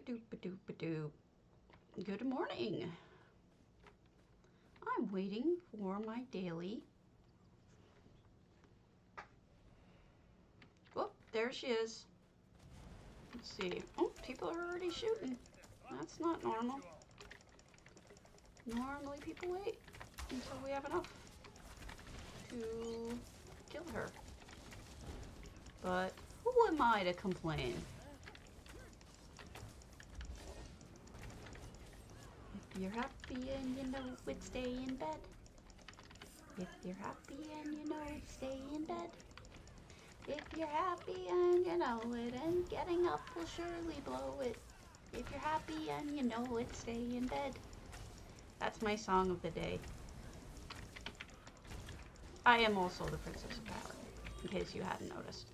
Ba-doop-ba-doop-ba-doop. Good morning. I'm waiting for my daily. Oh, there she is. Let's see. Oh, people are already shooting. That's not normal. Normally people wait until we have enough to kill her. But who am I to complain? If you're happy and you know it, stay in bed. If you're happy and you know it, stay in bed. If you're happy and you know it, and getting up will surely blow it. If you're happy and you know it, stay in bed. That's my song of the day. I am also the Princess of Power, in case you hadn't noticed.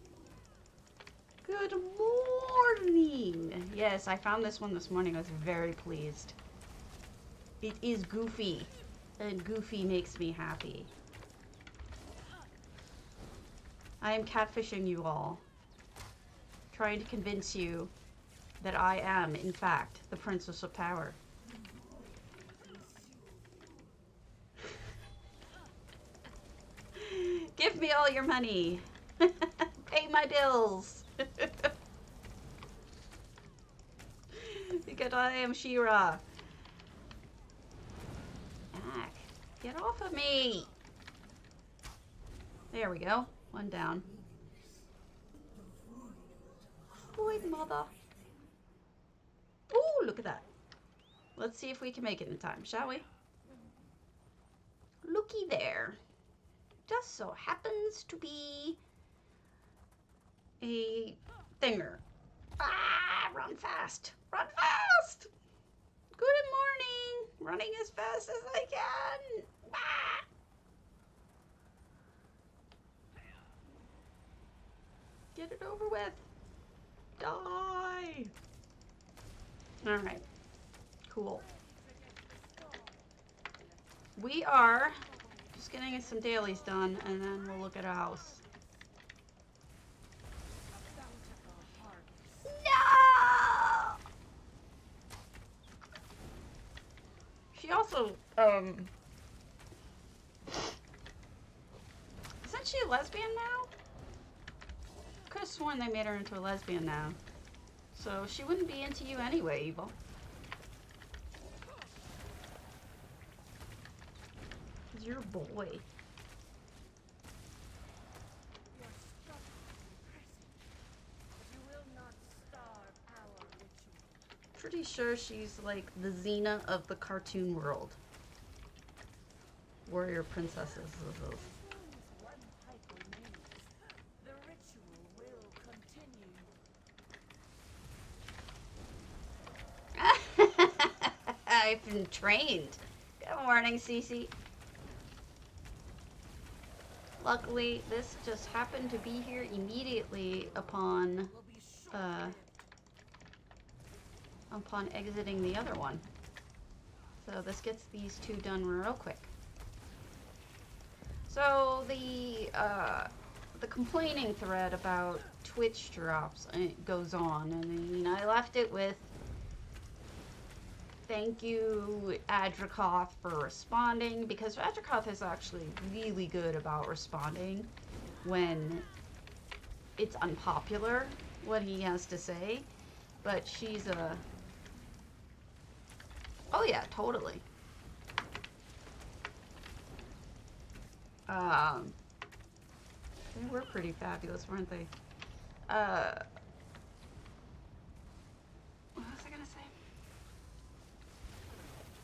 Good morning! Yes, I found this one this morning. I was very pleased. It is goofy, and goofy makes me happy. I am catfishing you all, trying to convince you that I am, in fact, the Princess of Power. Give me all your money. Pay my bills. Because I am She-Ra. Back. Get off of me. There we go. One down. Boy, mother. Ooh, look at that. Let's see if we can make it in time, shall we? Looky there. Just so happens to be a thinger. Ah, run fast. Run fast. Good morning. Running as fast as I can. Ah. Get it over with. Die. All right. Cool. We are just getting some dailies done, and then we'll look at a house. No! She also, isn't she a lesbian now? Could have sworn they made her into a lesbian now. So she wouldn't be into you anyway, Evil. Because you're a boy. Pretty sure she's like the Xena of the cartoon world. Warrior princesses. I've been trained. Good morning, Cece. Luckily, this just happened to be here immediately upon exiting the other one. So this gets these two done real quick. So the complaining thread about Twitch drops goes on, and I mean, I left it with thank you, Adrikoth, for responding, because Adrikoth is actually really good about responding when it's unpopular, what he has to say. But she's a... Oh yeah, totally. They were pretty fabulous, weren't they? What was I gonna say?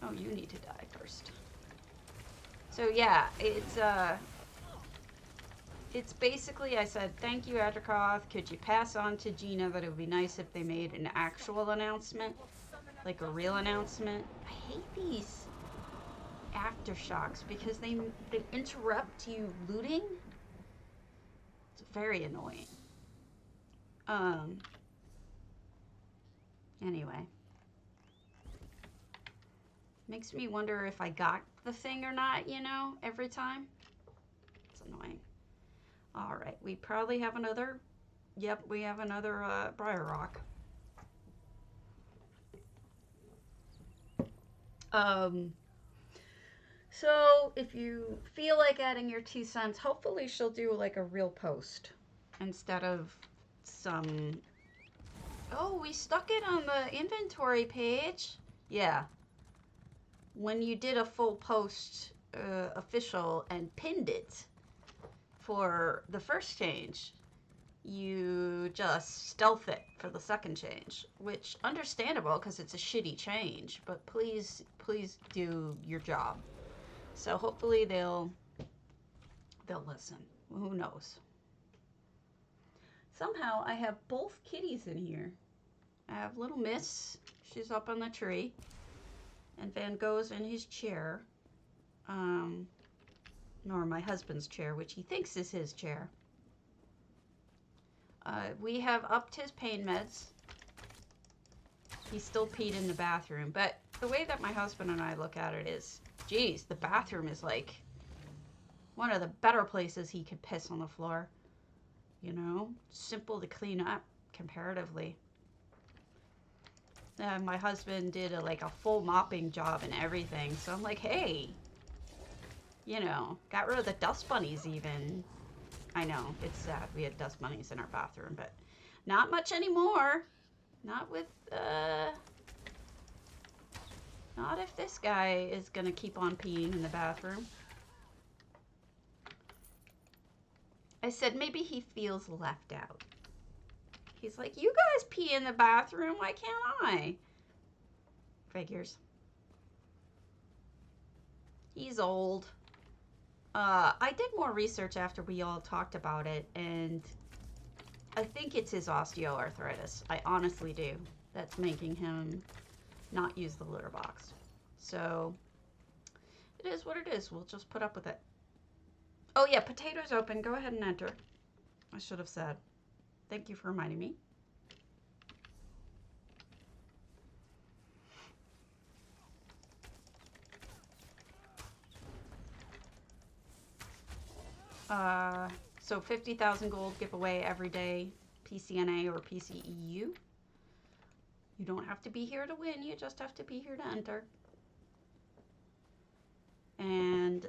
Oh, you need to die first. So yeah, it's basically, I said, thank you, Adrikoth. Could you pass on to Gina that it would be nice if they made an actual announcement? Like a real announcement? I hate these aftershocks because they interrupt you looting. It's very annoying. Anyway. Makes me wonder if I got the thing or not, you know, every time. It's annoying. Alright, we probably have another... Yep, we have another Briar Rock. Um, so if you feel like adding your 2 cents, hopefully she'll do like a real post instead of some. Oh, we stuck it on the inventory page. Yeah. When you did a full post official and pinned it for the first change, you just stealth it for the second change, which understandable because it's a shitty change, but please do your job. So hopefully they'll listen. Who knows? Somehow I have both kitties in here. I have little Miss, she's up on the tree, and Van Gogh's in his chair, nor my husband's chair, which he thinks is his chair. We have upped his pain meds. He still peed in the bathroom, but the way that my husband and I look at it is, geez, the bathroom is like one of the better places he could piss on the floor. You know, simple to clean up comparatively. My husband did a full mopping job and everything, so I'm like, hey, you know, got rid of the dust bunnies even. I know, it's sad we had dust bunnies in our bathroom, but not much anymore. Not with, not if this guy is gonna keep on peeing in the bathroom. I said maybe he feels left out. He's like, you guys pee in the bathroom, why can't I? Figures. He's old. I did more research after we all talked about it, and I think it's his osteoarthritis. I honestly do. That's making him not use the litter box. So, it is what it is. We'll just put up with it. Oh yeah, potatoes open. Go ahead and enter. I should have said. Thank you for reminding me. So 50,000 gold giveaway every day, PCNA or PCEU. You don't have to be here to win, you just have to be here to enter. And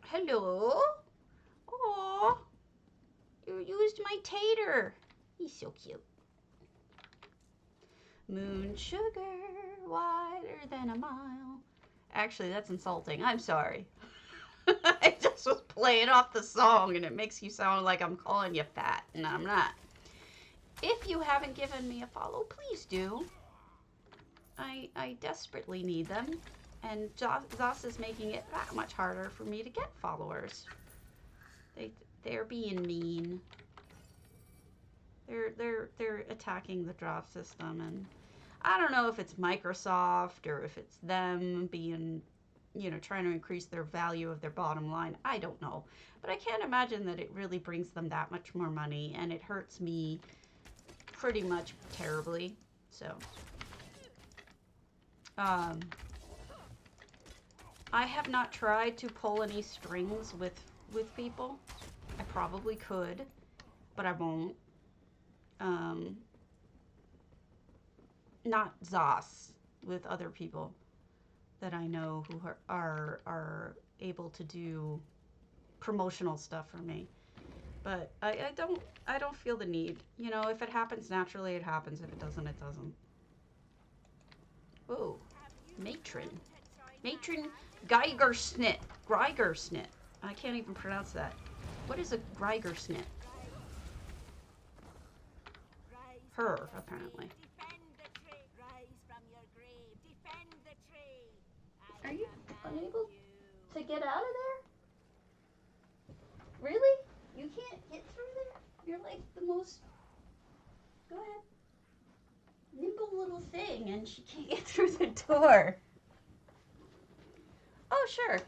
hello. Aww. You used my tater. He's so cute. Moonsugar, wider than a mile. Actually, that's insulting. I'm sorry. I just was playing off the song and it makes you sound like I'm calling you fat, and I'm not. If you haven't given me a follow, please do. I desperately need them, and Zos is making it that much harder for me to get followers. They're being mean. They're attacking the drop system, and I don't know if it's Microsoft or if it's them being, you know, trying to increase their value of their bottom line. I don't know. But I can't imagine that it really brings them that much more money, and it hurts me pretty much terribly. So, I have not tried to pull any strings with people. I probably could, but I won't. Not Zos, with other people that I know who are able to do promotional stuff for me. But I don't feel the need. You know, if it happens naturally, it happens. If it doesn't, it doesn't. Whoa. Matron. Matron Geigersnit. Greigersnit. I can't even pronounce that. What is a Greigersnit? Her, apparently. Are you unable to get out of there? Really? You can't get through there? You're like the most... Go ahead. Nimble little thing, and she can't get through the door. Oh, sure.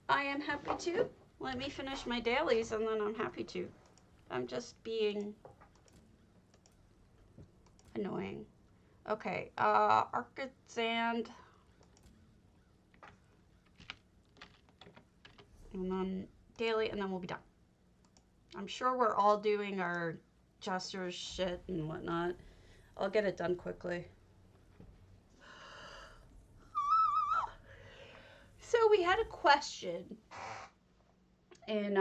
I am happy to. Let me finish my dailies, and then I'm happy to. I'm just being annoying. Okay, Arctic Sand. And then daily, and then we'll be done. I'm sure we're all doing our Jester's shit and whatnot. I'll get it done quickly. So we had a question, and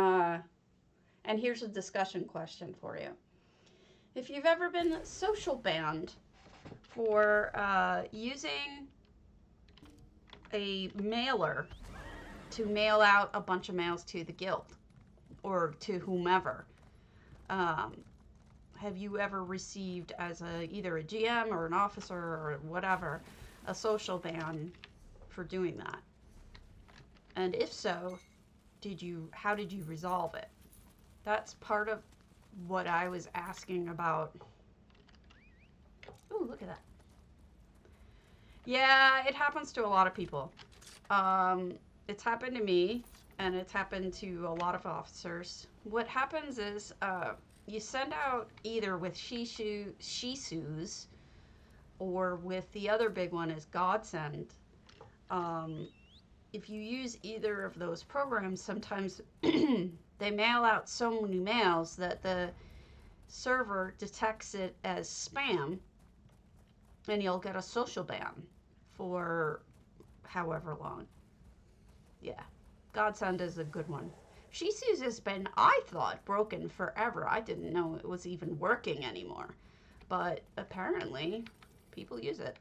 here's a discussion question for you. If you've ever been social banned for using a mailer to mail out a bunch of mails to the guild or to whomever, have you ever received as either a GM or an officer or whatever a social ban for doing that? And if so, how did you resolve it? That's part of what I was asking about. Ooh, look at that. Yeah, it happens to a lot of people. It's happened to me, and it's happened to a lot of officers. What happens is you send out either with Shisus or with the other big one is Godsend. If you use either of those programs, sometimes they mail out so many mails that the server detects it as spam, and you'll get a social ban for however long. Yeah, Godsend is a good one. Shisus has been, I thought, broken forever. I didn't know it was even working anymore, but apparently people use it.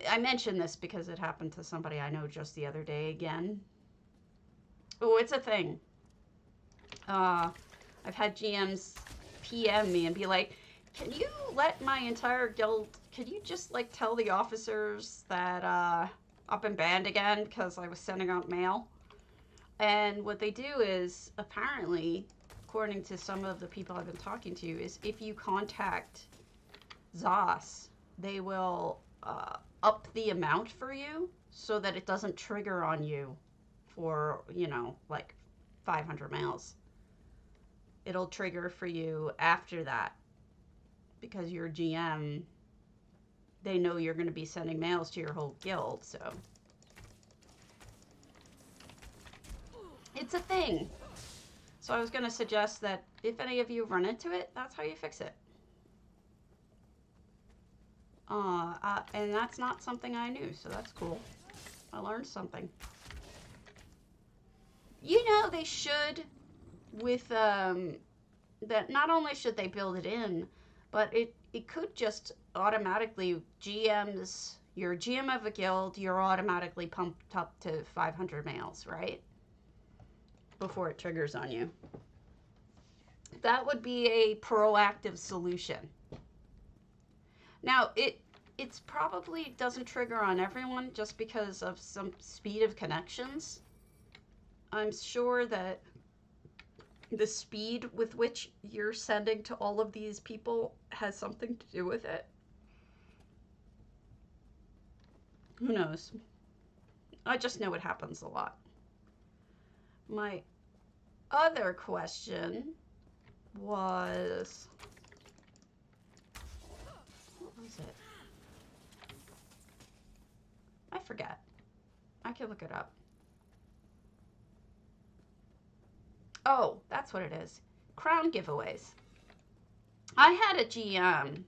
I mentioned this because it happened to somebody I know just the other day again. Oh, it's a thing. I've had GMs PM me and be like, can you let my entire guild, could you just like tell the officers that I've been banned again because I was sending out mail? And what they do is, apparently, according to some of the people I've been talking to, is if you contact ZOS, they will up the amount for you so that it doesn't trigger on you for, like 500 mails. It'll trigger for you after that because you're GM. They know you're going to be sending mails to your whole guild, so it's a thing. So I was going to suggest that if any of you run into it, that's how you fix it. And that's not something I knew, so that's cool. I learned something. They should, with, that not only should they build it in, but it could just automatically, you're a GM of a guild, you're automatically pumped up to 500 mails, right? Before it triggers on you. That would be a proactive solution. Now, it's probably doesn't trigger on everyone just because of some speed of connections. I'm sure that the speed with which you're sending to all of these people has something to do with it. Who knows? I just know it happens a lot. My other question was, what was it? I forget. I can look it up. Oh, that's what it is. Crown giveaways. I had a GM.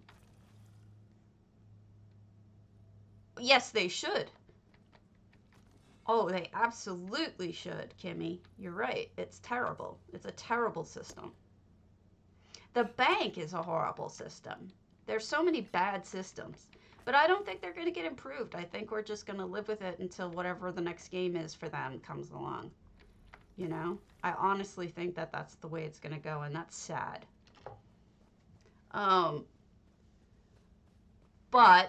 Yes, they should. Oh, they absolutely should, Kimmy. You're right. It's terrible. It's a terrible system. The bank is a horrible system. There's so many bad systems. But I don't think they're going to get improved. I think we're just going to live with it until whatever the next game is for them comes along. I honestly think that that's the way it's going to go, and that's sad. But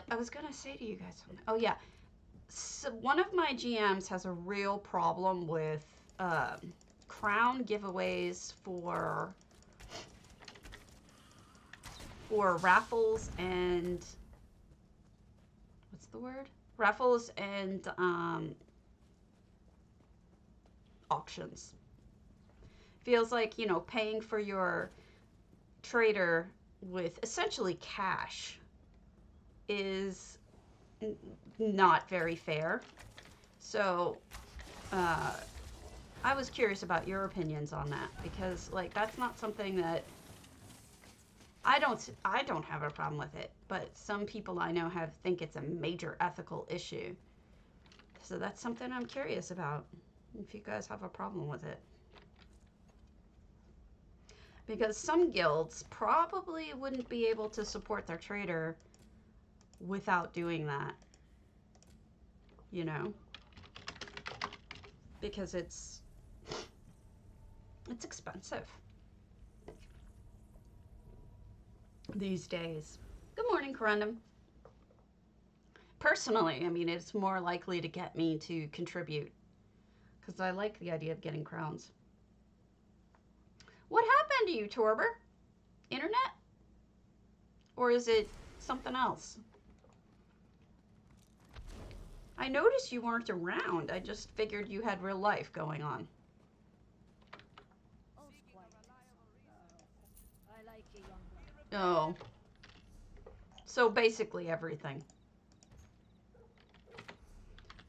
I was going to say to you guys something. Oh, yeah. So one of my GMs has a real problem with crown giveaways for raffles and what's the word? Raffles and auctions. Feels like, paying for your trader with essentially cash is not very fair. So I was curious about your opinions on that, because that's not something that I don't have a problem with it, but some people I know think it's a major ethical issue. So that's something I'm curious about, if you guys have a problem with it. Because some guilds probably wouldn't be able to support their trader without doing that. You know? Because it's expensive these days. Good morning, Quondam. Personally, I mean, it's more likely to get me to contribute because I like the idea of getting crowns. What happened to you, Torber? Internet? Or is it something else? I noticed you weren't around. I just figured you had real life going on. Oh. So basically everything.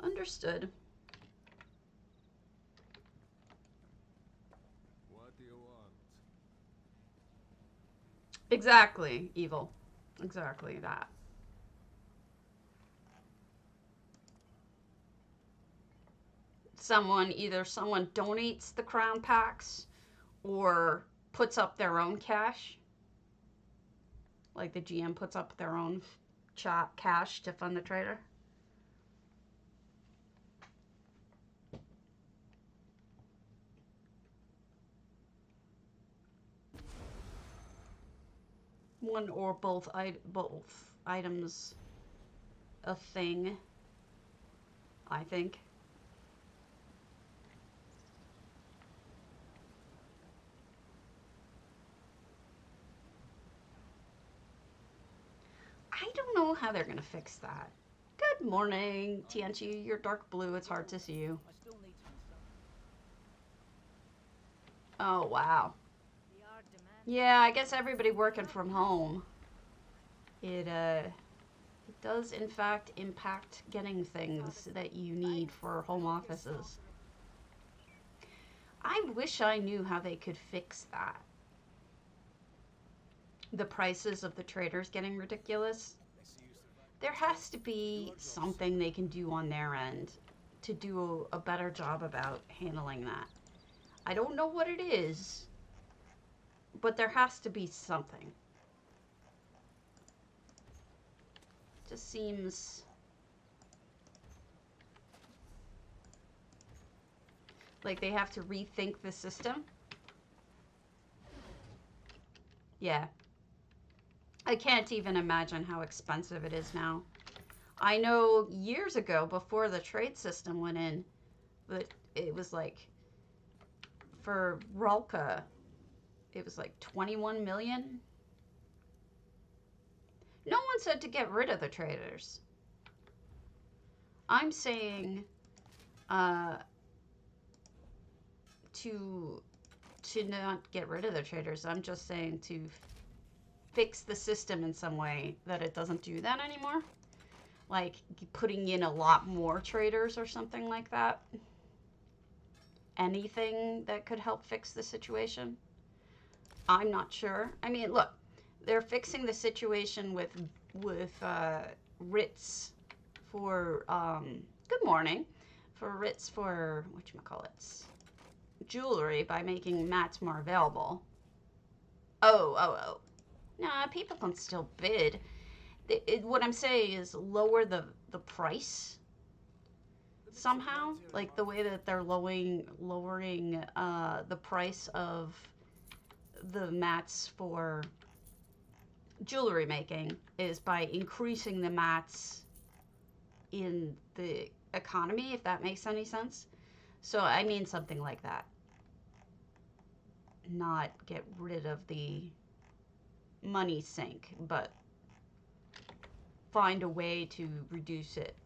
Understood. What do you want? Exactly, evil. Exactly that. Either someone donates the crown packs or puts up their own cash. Like the GM puts up their own cash to fund the trader. One or both items a thing, I think. I don't know how they're gonna fix that. Good morning, TNG. You're dark blue. It's hard to see you. Oh, wow. Yeah, I guess everybody working from home. It does, in fact, impact getting things that you need for home offices. I wish I knew how they could fix that. The prices of the traders getting ridiculous. There has to be something they can do on their end to do a better job about handling that. I don't know what it is, but there has to be something. Just seems like they have to rethink the system. Yeah. I can't even imagine how expensive it is now. I know years ago, before the trade system went in, that it was like, for Rolka, it was like 21 million. No one said to get rid of the traders. I'm saying to not get rid of the traders. I'm just saying to fix the system in some way that it doesn't do that anymore. Like putting in a lot more traders or something like that. Anything that could help fix the situation. I'm not sure. I mean, look, they're fixing the situation with writs for good morning, for writs for whatchamacallits, jewelry by making mats more available. Oh. Nah, people can still bid. What I'm saying is lower the price somehow, like the way that they're lowering the price of the mats for jewelry making is by increasing the mats in the economy, if that makes any sense. So I mean something like that. Not get rid of the money sink, but find a way to reduce it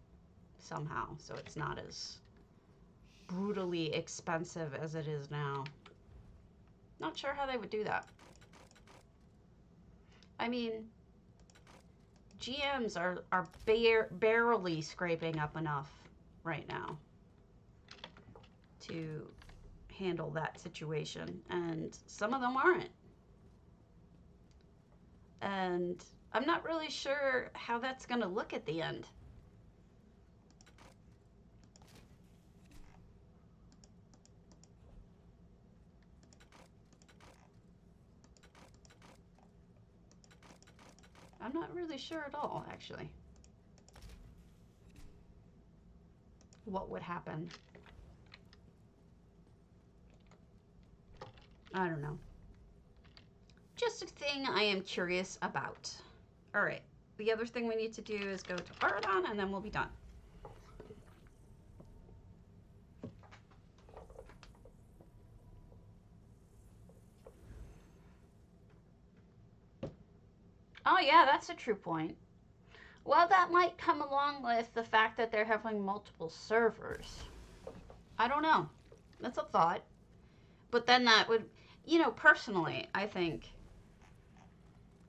somehow so it's not as brutally expensive as it is now. Not sure how they would do that. I mean, GMs are barely scraping up enough right now to handle that situation, and some of them aren't. And I'm not really sure how that's going to look at the end. I'm not really sure at all, actually. What would happen? I don't know. Just a thing I am curious about. All right. The other thing we need to do is go to Ardon, and then we'll be done. Oh, yeah, that's a true point. Well, that might come along with the fact that they're having multiple servers. I don't know. That's a thought. But then that would, you know, personally, I think,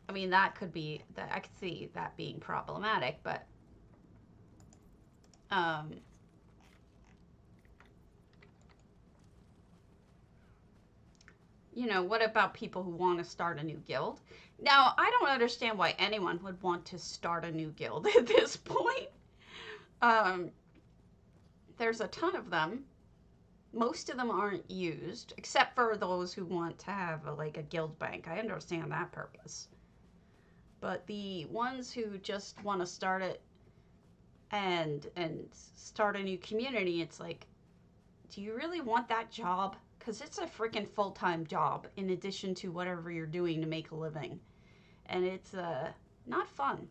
I mean, that could be, that I could see that being problematic, but, you know, what about people who want to start a new guild? Now, I don't understand why anyone would want to start a new guild at this point. There's a ton of them. Most of them aren't used, except for those who want to have like a guild bank. I understand that purpose. But the ones who just want to start it and start a new community, it's like, do you really want that job? Because it's a freaking full-time job in addition to whatever you're doing to make a living. And it's not fun.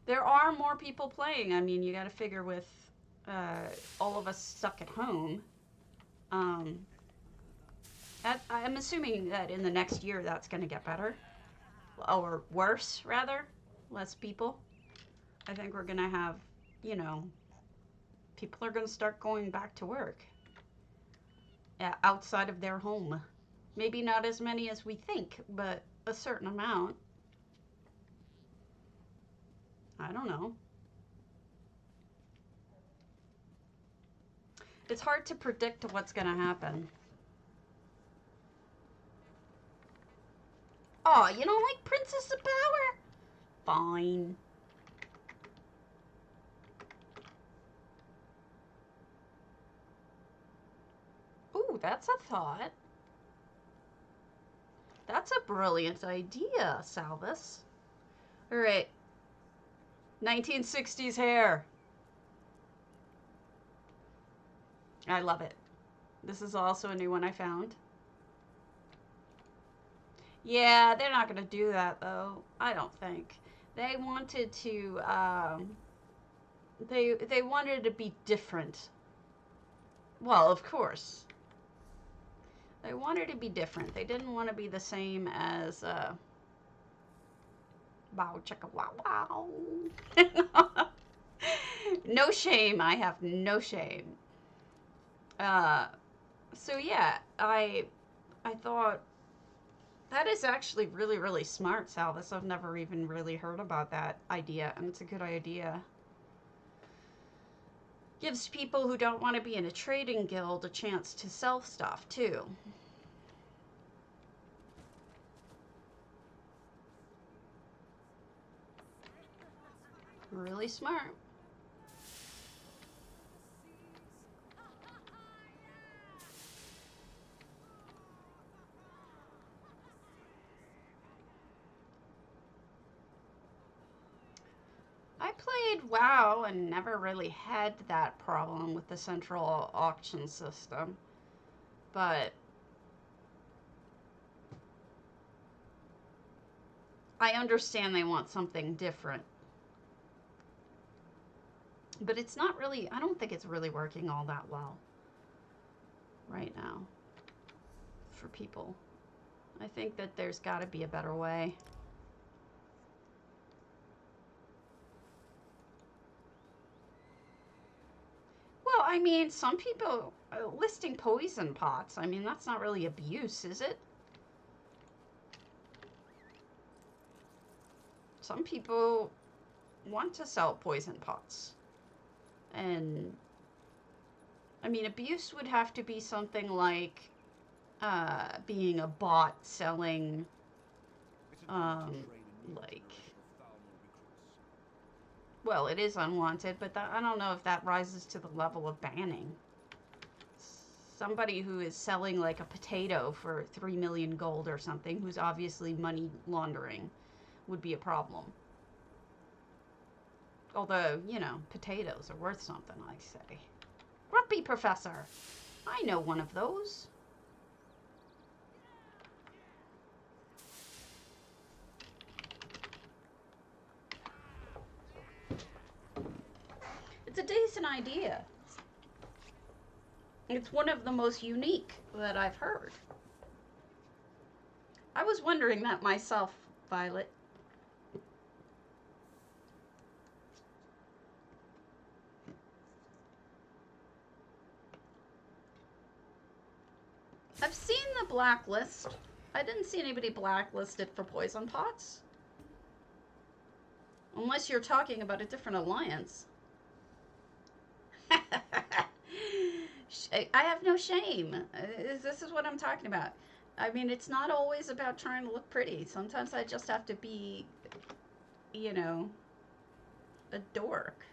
There are more people playing. I mean, you got to figure with all of us stuck at home. I'm assuming that in the next year that's going to get better. Or worse, rather. Less people. I think we're going to have, you know, people are going to start going back to work outside of their home. Maybe not as many as we think, but a certain amount. I don't know. It's hard to predict what's going to happen. Oh, you don't like Princess of Power? Fine. Ooh, that's a thought. That's a brilliant idea, Salvis. All right. 1960s hair. I love it. This is also a new one I found. Yeah, they're not going to do that, though. I don't think. They wanted to, they wanted to be different. Well, of course. They wanted to be different. They didn't want to be the same as, wow, chicka, wow, wow. No shame. I have no shame. So yeah, I thought that is actually really, really smart, Salvis. I've never even really heard about that idea, and it's a good idea. Gives people who don't want to be in a trading guild a chance to sell stuff, too. Really smart. I played WoW and never really had that problem with the central auction system, but I understand they want something different. But it's not really, I don't think it's really working all that well right now for people. I think that there's got to be a better way. Well, I mean, some people listing poison pots, I mean, that's not really abuse, is it? Some people want to sell poison pots. And, I mean, abuse would have to be something like being a bot selling, like, well, it is unwanted, but I don't know if that rises to the level of banning. somebody who is selling like a potato for 3 million gold or something, who's obviously money laundering, would be a problem. Although, you know, potatoes are worth something, I say. Grumpy Professor. I know one of those. It's a decent idea. It's one of the most unique that I've heard. I was wondering that myself, Violet. I've seen the blacklist. I didn't see anybody blacklisted for poison pots. Unless you're talking about a different alliance. I have no shame. This is what I'm talking about. I mean, it's not always about trying to look pretty. Sometimes I just have to be, you know, a dork.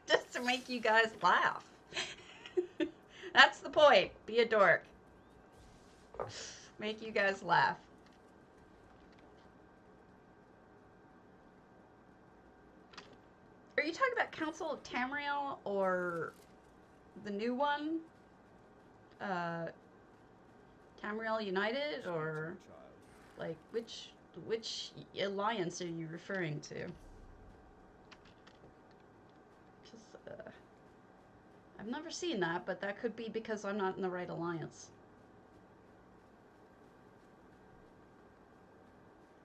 Just to make you guys laugh. That's the point. Be a dork. Make you guys laugh. Are you talking about Council of Tamriel or the new one? Tamriel United, or like which alliance are you referring to? I've never seen that, but that could be because I'm not in the right alliance.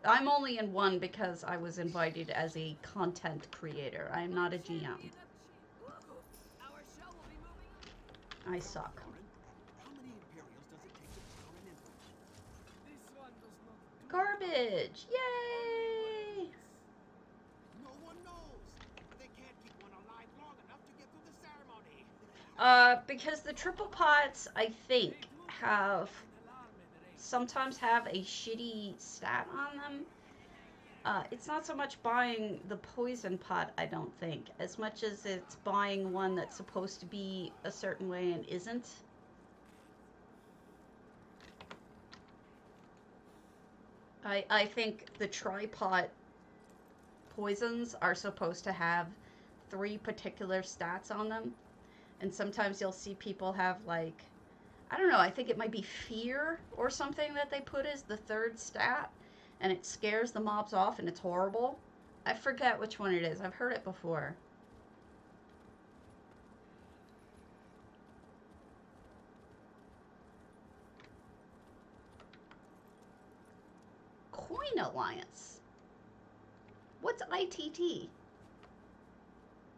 I'm only in one because I was invited as a content creator. I am not a GM. I suck. Garbage! Yay! No one knows. They can't keep one alive long enough to get through the ceremony. Because the triple pots, I think, sometimes have a shitty stat on them. It's not so much buying the poison pot, I don't think, as much as it's buying one that's supposed to be a certain way and isn't. I think the tripot poisons are supposed to have 3 particular stats on them. And sometimes you'll see people have, like, I don't know, I think it might be fear or something that they put as the 3rd stat. And it scares the mobs off and it's horrible. I forget which one it is. I've heard it before. Coin Alliance. What's ITT?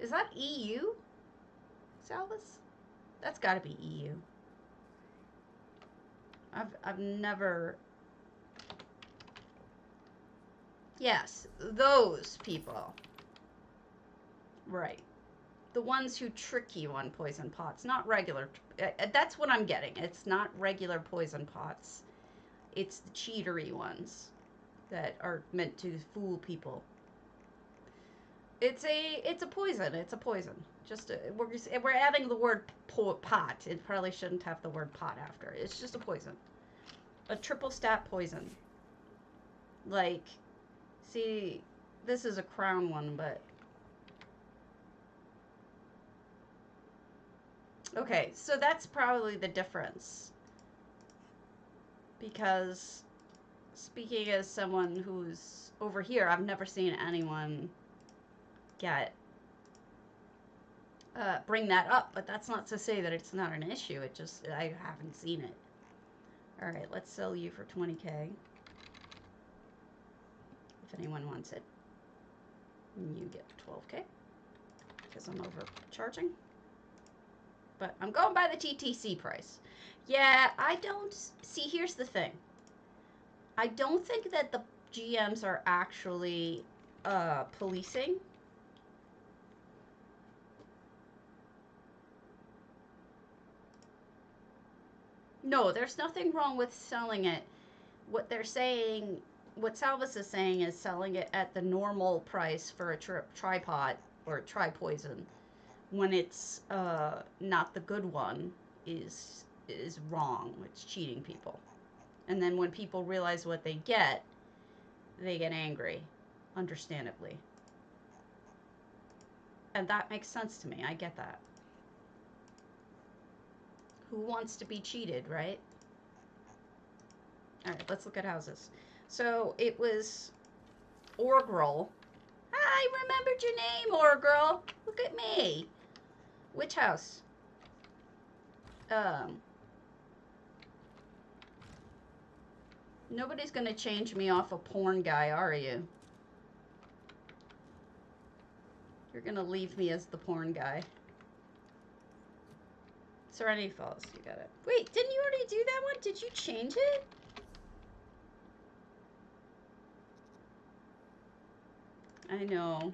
Is that EU? Salvus? That's gotta be EU. I've never... Yes, those people. Right. The ones who trick you on poison pots, not regular. That's what I'm getting. It's not regular poison pots. It's the cheatery ones that are meant to fool people. It's a poison. It's a poison. Just we're adding the word pot. It probably shouldn't have the word pot after. It's just a poison. A triple stat poison. Like, see, this is a crown one, but okay, so that's probably the difference. Because speaking as someone who's over here, I've never seen anyone get bring that up, but that's not to say that it's not an issue. It just, I haven't seen it. All right, let's sell you for 20k. If anyone wants it. You get 12k. Because I'm overcharging. But I'm going by the TTC price. Yeah, I don't... See, here's the thing. I don't think that the GMs are actually policing. No, there's nothing wrong with selling it. What they're saying, what Salvus is saying is selling it at the normal price for a tripod or tri-poison when it's not the good one, is wrong. It's cheating people. And then when people realize what they get angry, understandably. And that makes sense to me. I get that. Who wants to be cheated, right? All right, let's look at houses. So it was Orgrel. I remembered your name, Orgrel. Look at me. Which house? Nobody's gonna change me off a porn guy, are you? You're gonna leave me as the porn guy. Serenity Falls, you got it. Wait, didn't you already do that one? Did you change it? I know.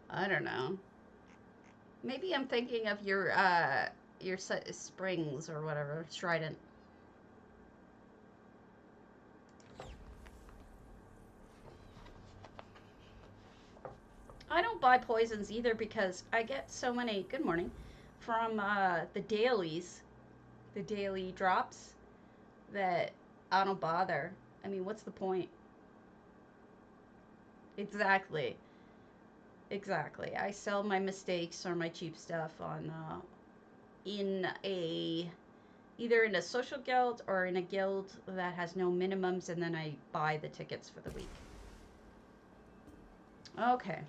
I don't know. Maybe I'm thinking of your springs or whatever, trident. I don't buy poisons either because I get so many, good morning, from the dailies, the daily drops, that I don't bother. I mean, what's the point? Exactly. Exactly. I sell my mistakes or my cheap stuff on either in a social guild or in a guild that has no minimums, and then I buy the tickets for the week. Okay.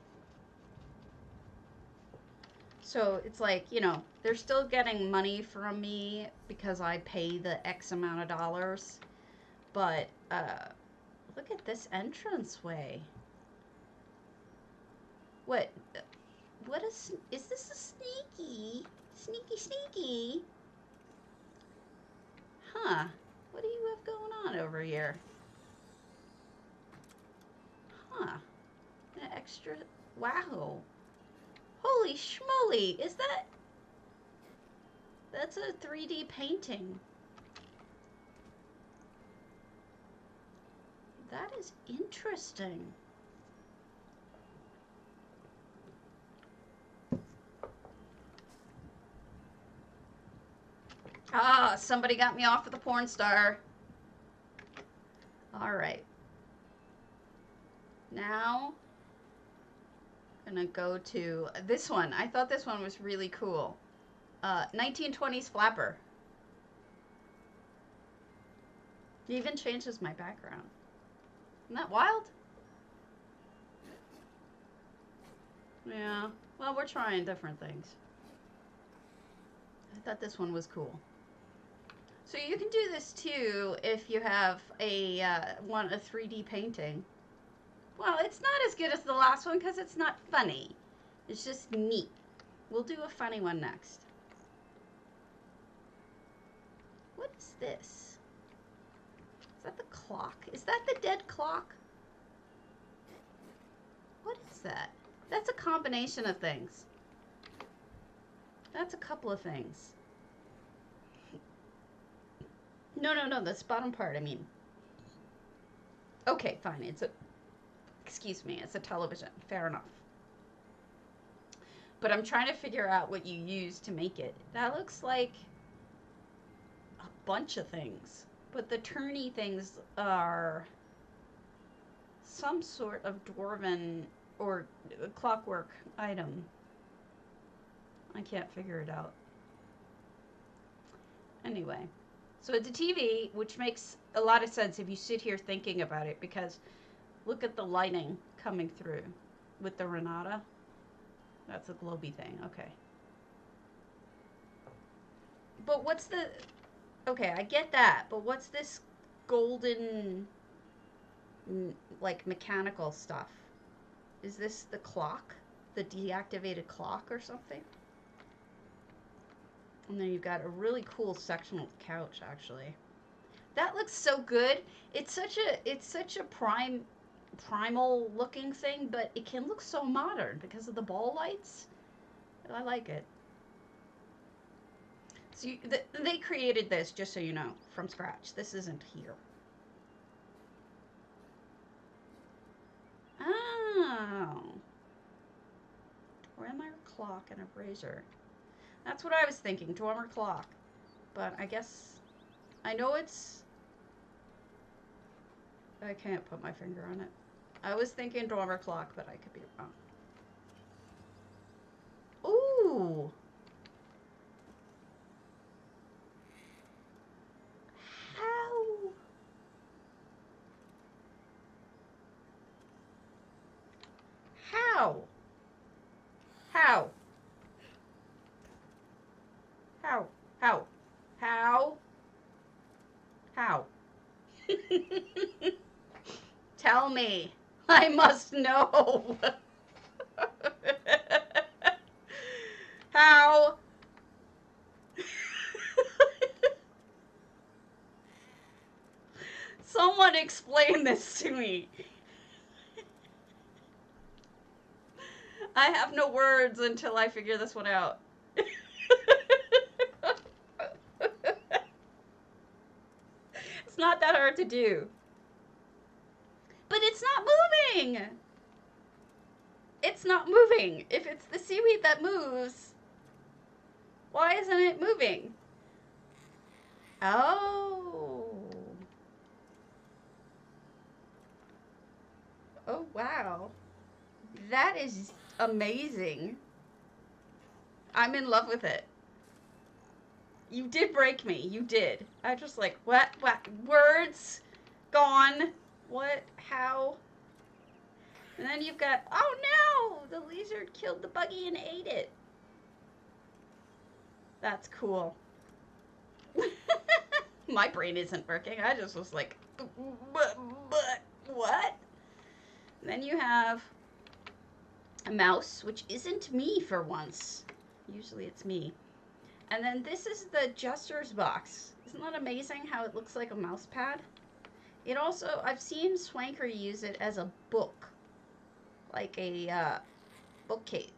So it's like, you know, they're still getting money from me because I pay the X amount of dollars. But look at this entranceway. What is this a sneaky? Sneaky. Huh. What do you have going on over here? Huh. An extra, wow. Holy schmoly, that's a 3D painting. That is interesting. Ah, somebody got me off with a porn star. All right. Now, I'm gonna go to this one. I thought this one was really cool. 1920s flapper. It even changes my background. Isn't that wild? Yeah. Well, we're trying different things. I thought this one was cool. So you can do this too if you have a 3D painting. Well, it's not as good as the last one because it's not funny. It's just neat. We'll do a funny one next. What is this? Is that the clock? Is that the dead clock? What is that? That's a combination of things. That's a couple of things. No, that's bottom part, I mean. Okay, fine, it's a television, fair enough. But I'm trying to figure out what you use to make it. That looks like a bunch of things, but the turny things are some sort of dwarven or clockwork item. I can't figure it out. Anyway. So it's a TV, which makes a lot of sense if you sit here thinking about it, because look at the lighting coming through with the Renata. That's a globy thing, okay. But what's the, okay, I get that, but what's this golden, like, mechanical stuff? Is this the clock? The deactivated clock or something? And then you've got a really cool sectional couch, actually. That looks so good. It's such a primal looking thing, but it can look so modern because of the ball lights. I like it. So they created this, just so you know, from scratch. This isn't here. Oh. Dormer clock and a razor. That's what I was thinking, dormer clock. But I guess, I know it's, I can't put my finger on it. I was thinking dormer clock, but I could be wrong. Ooh. How? How? How? How? How? How? How? Tell me. I must know. How? Someone explain this to me. I have no words until I figure this one out. It's not that hard to do. But it's not moving. It's not moving. If it's the seaweed that moves, why isn't it moving? Oh. Oh, wow. That is amazing. I'm in love with it. You did break me. You did. I just like, what? Words gone. What? How? And then you've got, oh no! The lizard killed the buggy and ate it. That's cool. My brain isn't working. I just was like, but what? And then you have a mouse, which isn't me for once. Usually it's me. And then this is the Jester's box. Isn't that amazing how it looks like a mouse pad? It also, I've seen Swanker use it as a book. Like a bookcase,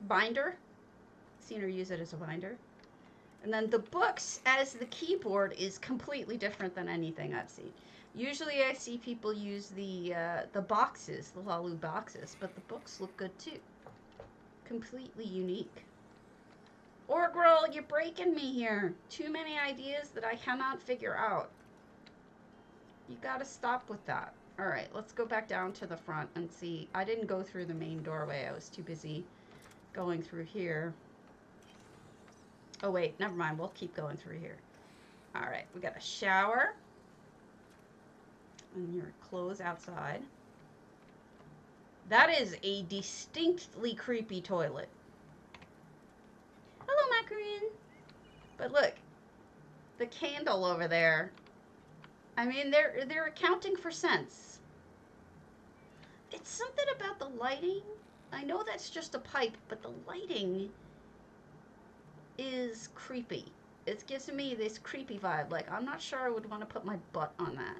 binder. Seen her use it as a binder. And then the books as the keyboard is completely different than anything I've seen. Usually I see people use the boxes, the Lalu boxes, but the books look good too. Completely unique. Or girl, you're breaking me here. Too many ideas that I cannot figure out. You gotta stop with that. Alright, let's go back down to the front and see. I didn't go through the main doorway. I was too busy going through here. Oh wait, never mind. We'll keep going through here. Alright, we got a shower. And your clothes outside. That is a distinctly creepy toilet. Hello, makarine. But look, the candle over there. I mean, they're accounting for sense. It's something about the lighting. I know that's just a pipe, but the lighting is creepy. It gives me this creepy vibe. Like, I'm not sure I would want to put my butt on that.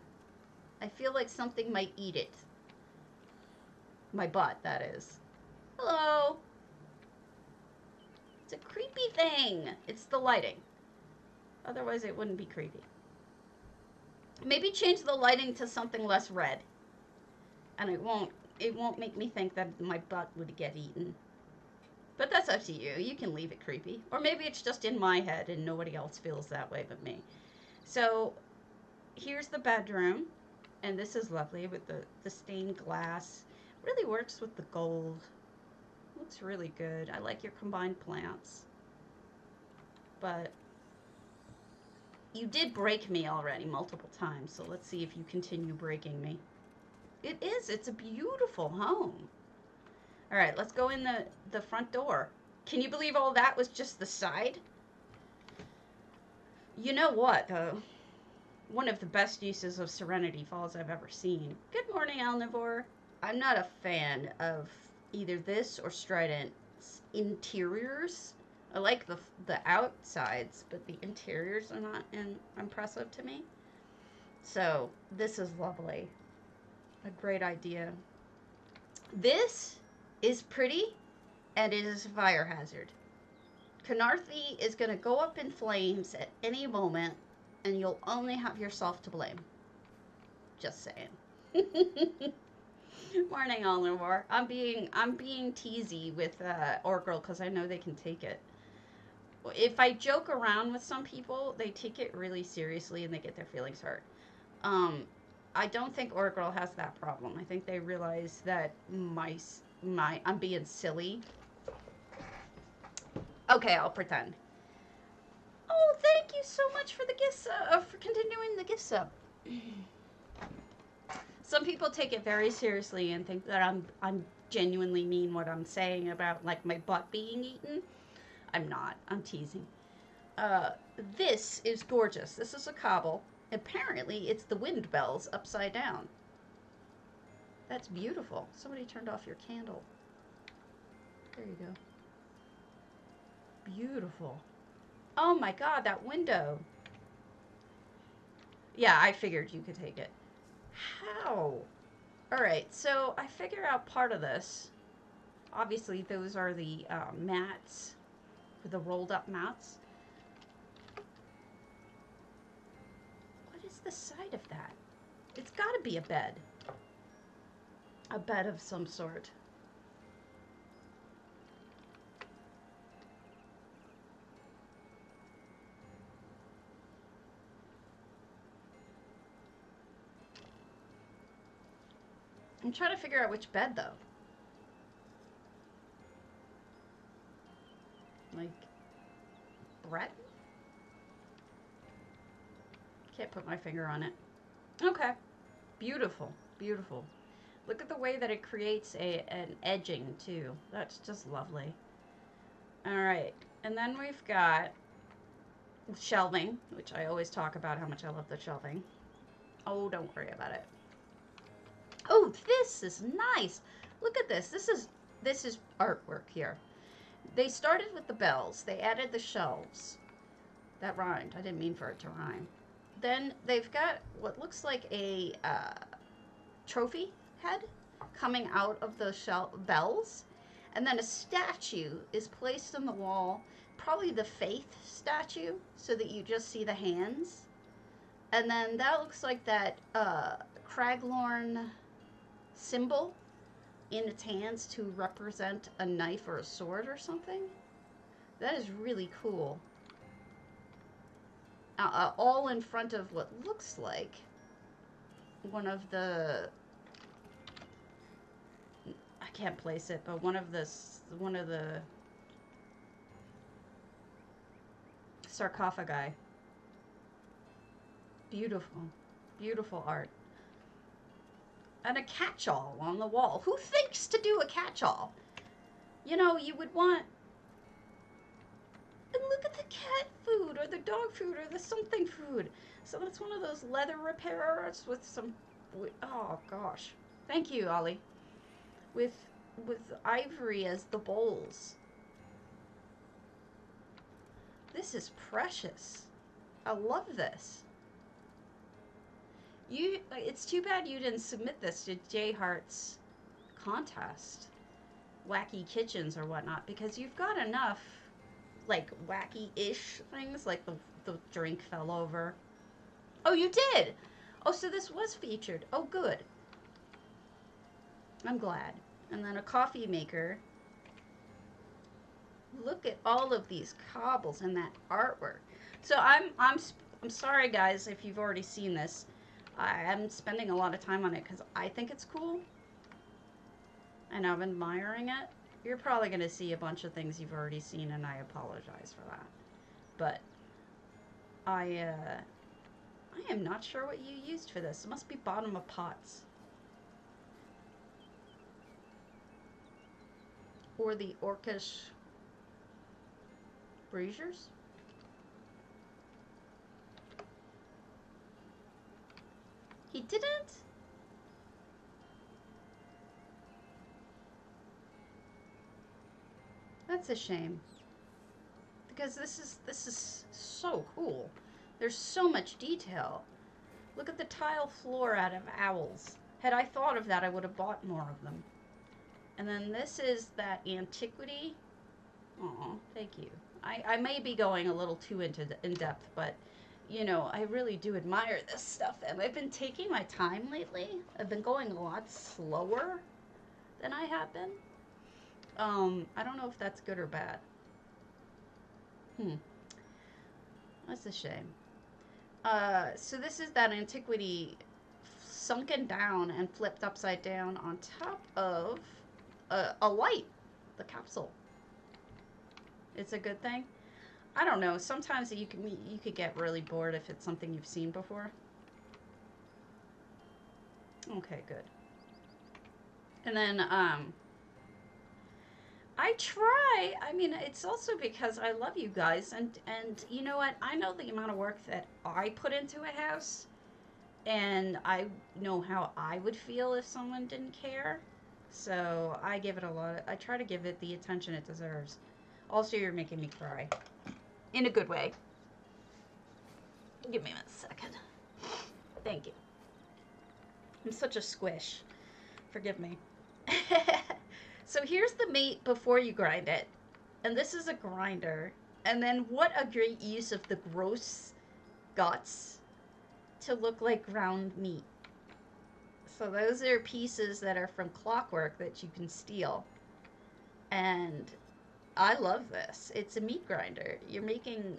I feel like something might eat it. My butt, that is. Hello. It's a creepy thing. It's the lighting. Otherwise, it wouldn't be creepy. Maybe change the lighting to something less red. And it won't make me think that my butt would get eaten. But that's up to you. You can leave it creepy. Or maybe it's just in my head and nobody else feels that way but me. So, here's the bedroom. And this is lovely with the stained glass. Really works with the gold. Looks really good. I like your combined plants. But you did break me already multiple times, so let's see if you continue breaking me. It is. It's a beautiful home. All right, let's go in the front door. Can you believe all that was just the side? You know what, though? One of the best uses of Serenity Falls I've ever seen. Good morning, Alnivore. I'm not a fan of either this or Strident's interiors. I like the outsides, but the interiors are not impressive to me. So, this is lovely. A great idea. This is pretty, and it is a fire hazard. Canarthy is going to go up in flames at any moment, and you'll only have yourself to blame. Just saying. Morning, Oliver. I'm being teasy with Oracle because I know they can take it. If I joke around with some people, they take it really seriously and they get their feelings hurt. Um, I don't think Oracle has that problem. I think they realize that I'm being silly. Okay, I'll pretend. Oh, thank you so much for the gift for continuing the gift sub. Some people take it very seriously and think that I'm genuinely mean what I'm saying about like my butt being eaten. I'm not. I'm teasing. Uh, this is gorgeous. This is a cobble. Apparently, it's the wind bells upside down. That's beautiful. Somebody turned off your candle. There you go. Beautiful. Oh my god, that window. Yeah, I figured you could take it. How? Alright, so I figure out part of this. Obviously, those are the mats, the rolled up mats. What is the side of that? It's gotta be a bed. A bed of some sort. I'm trying to figure out which bed, though. Like, Brett? Can't put my finger on it. Okay. Beautiful. Beautiful. Look at the way that it creates an edging, too. That's just lovely. Alright. And then we've got shelving, which I always talk about how much I love the shelving. Oh, don't worry about it. Oh, this is nice. Look at this. This is artwork here. They started with the bells. They added the shelves. That rhymed. I didn't mean for it to rhyme. Then they've got what looks like a trophy head coming out of the bells. And then a statue is placed on the wall. Probably the faith statue, so that you just see the hands. And then that looks like that Craglorn symbol in its hands to represent a knife or a sword or something. That is really cool. All in front of what looks like one of the, I can't place it, but one of the sarcophagi. Beautiful, beautiful art. And a catch-all on the wall. Who thinks to do a catch-all? You know, you would want... And look at the cat food, or the dog food, or the something food. So it's one of those leather repairers with some... Oh, gosh. Thank you, Ollie. With ivory as the bowls. This is precious. I love this. It's too bad you didn't submit this to J Hart's contest, wacky kitchens or whatnot, because you've got enough, like, wacky-ish things, like the drink fell over. Oh, you did? Oh, so this was featured. Oh, good. I'm glad. And then a coffee maker. Look at all of these cobbles and that artwork. So I'm sorry, guys, if you've already seen this. I am spending a lot of time on it because I think it's cool. And I'm admiring it. You're probably going to see a bunch of things you've already seen, and I apologize for that. But I am not sure what you used for this. It must be bottom of pots. Or the orcish braziers. He didn't? That's a shame. Because this is so cool. There's so much detail. Look at the tile floor out of owls. Had I thought of that, I would have bought more of them. And then this is that antiquity. Aw, thank you. I may be going a little too in depth, but you know, I really do admire this stuff. And I've been taking my time lately. I've been going a lot slower than I have been. I don't know if that's good or bad. That's a shame. So this is that antiquity sunken down and flipped upside down on top of a light, the capsule. It's a good thing. I don't know. Sometimes you could get really bored if it's something you've seen before. Okay, good. And then I try. I mean, it's also because I love you guys, and you know what? I know the amount of work that I put into a house, and I know how I would feel if someone didn't care. So I give it a lot. I try to give it the attention it deserves. Also, you're making me cry. In a good way. Give me a second. Thank you. I'm such a squish. Forgive me. So here's the meat before you grind it. And this is a grinder. And then what a great use of the gross guts to look like ground meat. So those are pieces that are from clockwork that you can steal. And I love this. It's a meat grinder. You're making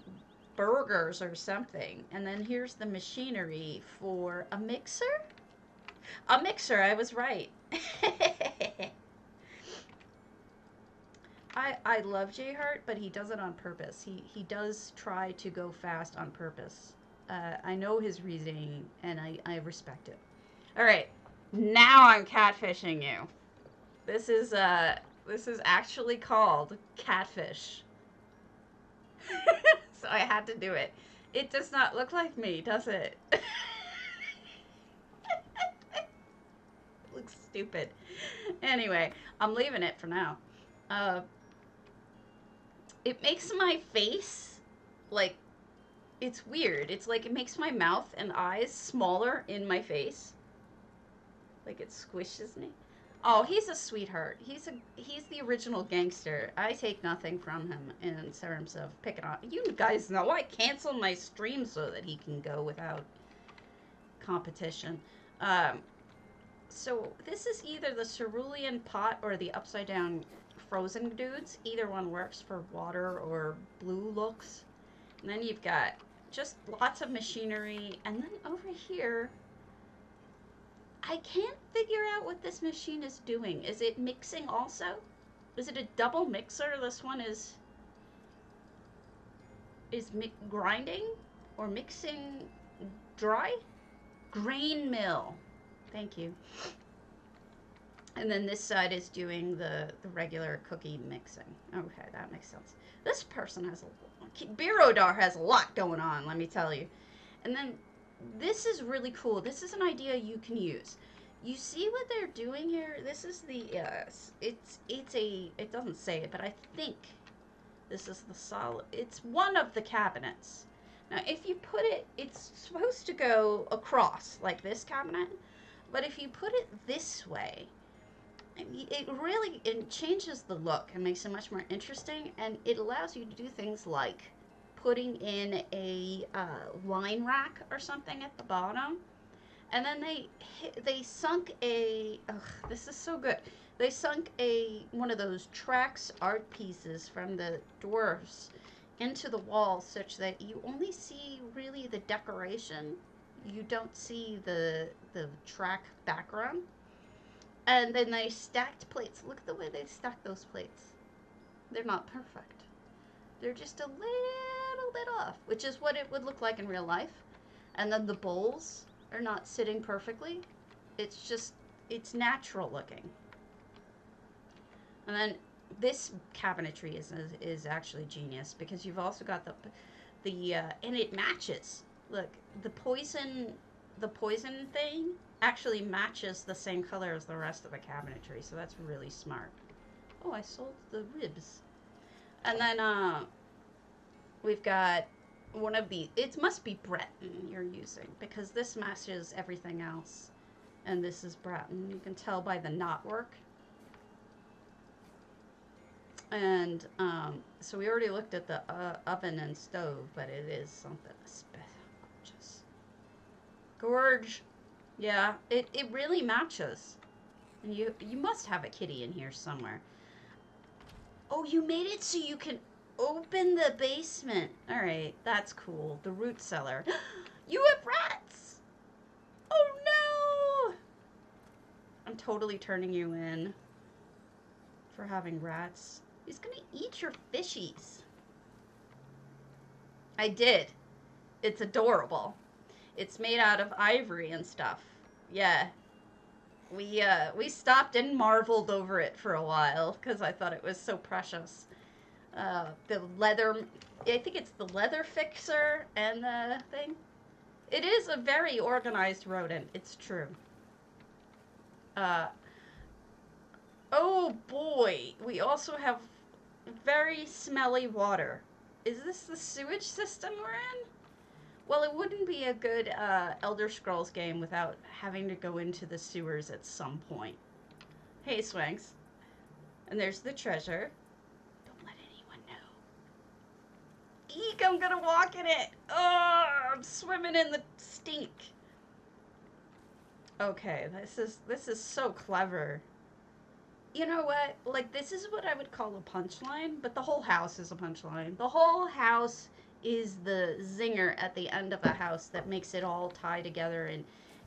burgers or something. And then here's the machinery for a mixer. A mixer, I was right. I love J Hart, but he does it on purpose. He does try to go fast on purpose. I know his reasoning, and I respect it. All right, now I'm catfishing you. This is actually called catfish. So I had to do it. It does not look like me, does it? It looks stupid. Anyway, I'm leaving it for now. It makes my face, like, it's weird. It's like it makes my mouth and eyes smaller in my face. Like it squishes me. Oh, he's a sweetheart. He's the original gangster. I take nothing from him in terms of picking on. You guys know I canceled my stream so that he can go without competition. So this is either the cerulean pot or the upside down frozen dudes. Either one works for water or blue looks. And then you've got just lots of machinery. And then over here, I can't figure out what this machine is doing. Is it mixing also? Is it a double mixer? This one is grinding or mixing dry? Grain mill. Thank you. And then this side is doing the regular cookie mixing. Okay, that makes sense. This person has Biro-Dar has a lot going on, let me tell you. And then this is really cool. This is an idea you can use. You see what they're doing here? This is the it doesn't say it, but I think this is the solid. It's one of the cabinets. Now, if you put it, it's supposed to go across like this cabinet, but if you put it this way, it really changes the look and makes it much more interesting, and it allows you to do things like putting in a wine rack or something at the bottom. And then they sunk a, this is so good. They sunk one of those Trax art pieces from the dwarves into the wall such that you only see really the decoration. You don't see the track background. And then they stacked plates. Look at the way they stack those plates. They're not perfect. They're just a little bit off, which is what it would look like in real life. And then the bowls are not sitting perfectly. It's just, it's natural looking. And then this cabinetry is actually genius because you've also got the and it matches. Look, the poison thing actually matches the same color as the rest of the cabinetry, so that's really smart. Oh, I sold the ribs. And then we've got one of the, it must be Breton you're using because this matches everything else. And this is Breton. You can tell by the knotwork. And so we already looked at the oven and stove, but it is something special. Gorge. Yeah, it really matches. And you must have a kitty in here somewhere. Oh, you made it so you can open the basement. All right, that's cool. The root cellar. You have rats! Oh no! I'm totally turning you in for having rats. He's gonna eat your fishies. I did. It's adorable. It's made out of ivory and stuff. Yeah. We stopped and marveled over it for a while because I thought it was so precious. The leather, I think it's the leather fixer and the thing. It is a very organized rodent. It's true. Oh boy, we also have very smelly water. Is this the sewage system we're in? Well, it wouldn't be a good Elder Scrolls game without having to go into the sewers at some point. Hey, Swanks. And there's the treasure. Don't let anyone know. Eek, I'm gonna walk in it. Oh, I'm swimming in the stink. Okay, this is so clever. You know what? Like, this is what I would call a punchline, but the whole house is a punchline. The whole house is the zinger at the end of a house that makes it all tie together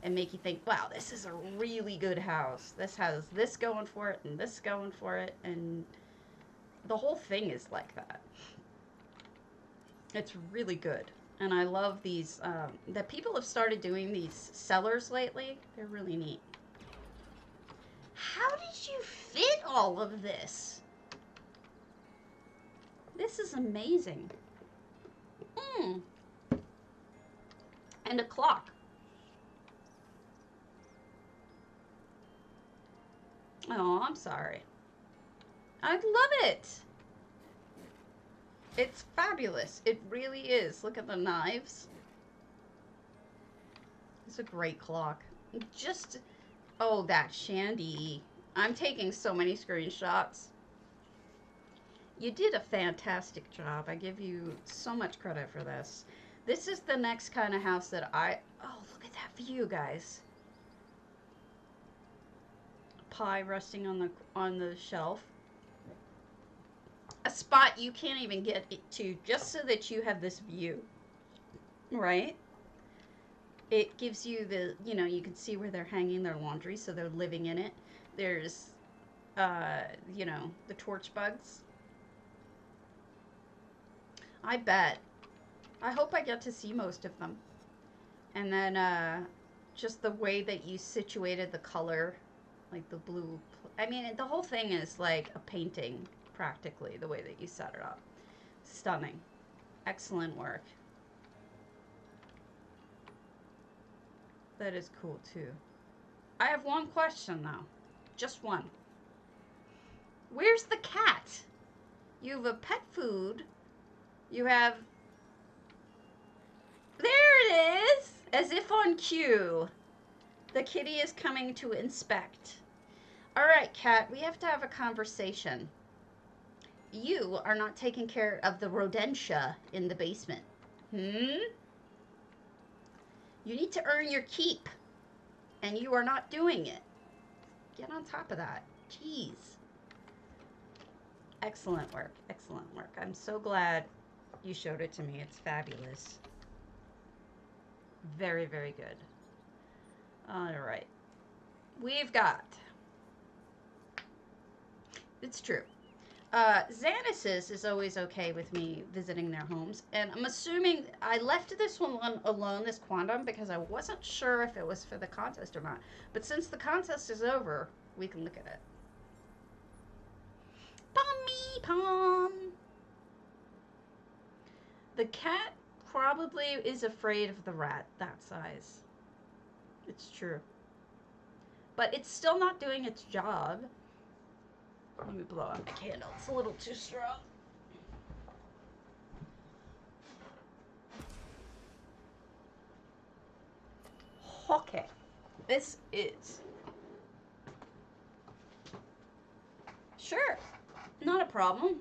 and make you think, wow, this is a really good house. This has this going for it and this going for it, and the whole thing is like that. It's really good. And I love these, that people have started doing these cellars lately. They're really neat. How did you fit all of this? This is amazing. And a clock. Oh, I'm sorry. I love it. It's fabulous. It really is. Look at the knives. It's a great clock. Just, oh, that shandy. I'm taking so many screenshots. You did a fantastic job. I give you so much credit for this. This is the next kind of house that oh, look at that view, guys. Pie resting on the shelf. A spot you can't even get to just so that you have this view. Right? It gives you the, you can see where they're hanging their laundry, so they're living in it. There's, the torch bugs. I bet. I hope I get to see most of them. And then just the way that you situated the color, like the blue. I mean, the whole thing is like a painting, practically, the way that you set it up. Stunning. Excellent work. That is cool, too. I have one question, though. Just one. Where's the cat? You have a pet food. You have... There it is! As if on cue. The kitty is coming to inspect. Alright, cat, we have to have a conversation. You are not taking care of the rodentia in the basement. You need to earn your keep. And you are not doing it. Get on top of that. Jeez. Excellent work. Excellent work. I'm so glad you showed it to me. It's fabulous. Very, very good. All right. We've got... It's true. Zanosuz is always okay with me visiting their homes. And I'm assuming I left this one alone, this quondam, because I wasn't sure if it was for the contest or not. But since the contest is over, we can look at it. Pomipom! The cat probably is afraid of the rat that size. It's true. But it's still not doing its job. Let me blow out my candle. It's a little too strong. Okay. This is... Sure. Not a problem.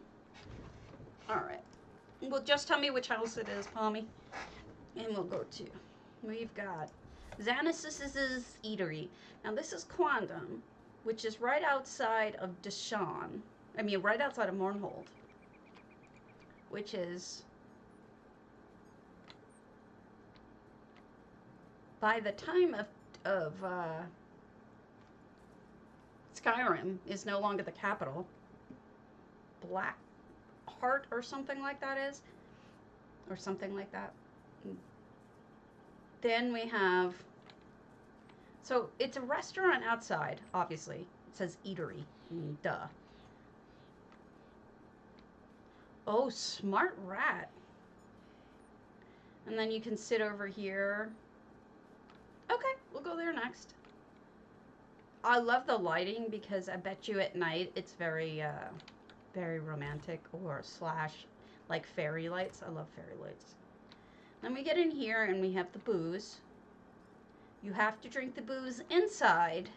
Alright. Well, just tell me which house it is, Pommy. And we'll go to... We've got Zanosuz's Eatery. Now this is Quondam, which is right outside of Deshawn. I mean, right outside of Mournhold, which is, by the time of Skyrim, is no longer the capital. Black Heart or something like that is, or something like that. Then we have, so it's a restaurant outside, obviously. It says Eatery, duh. Oh, smart rat. And then you can sit over here. Okay, we'll go there next. I love the lighting because I bet you at night it's very, very romantic, or slash like fairy lights. I love fairy lights. Then we get in here and we have the booze. You have to drink the booze inside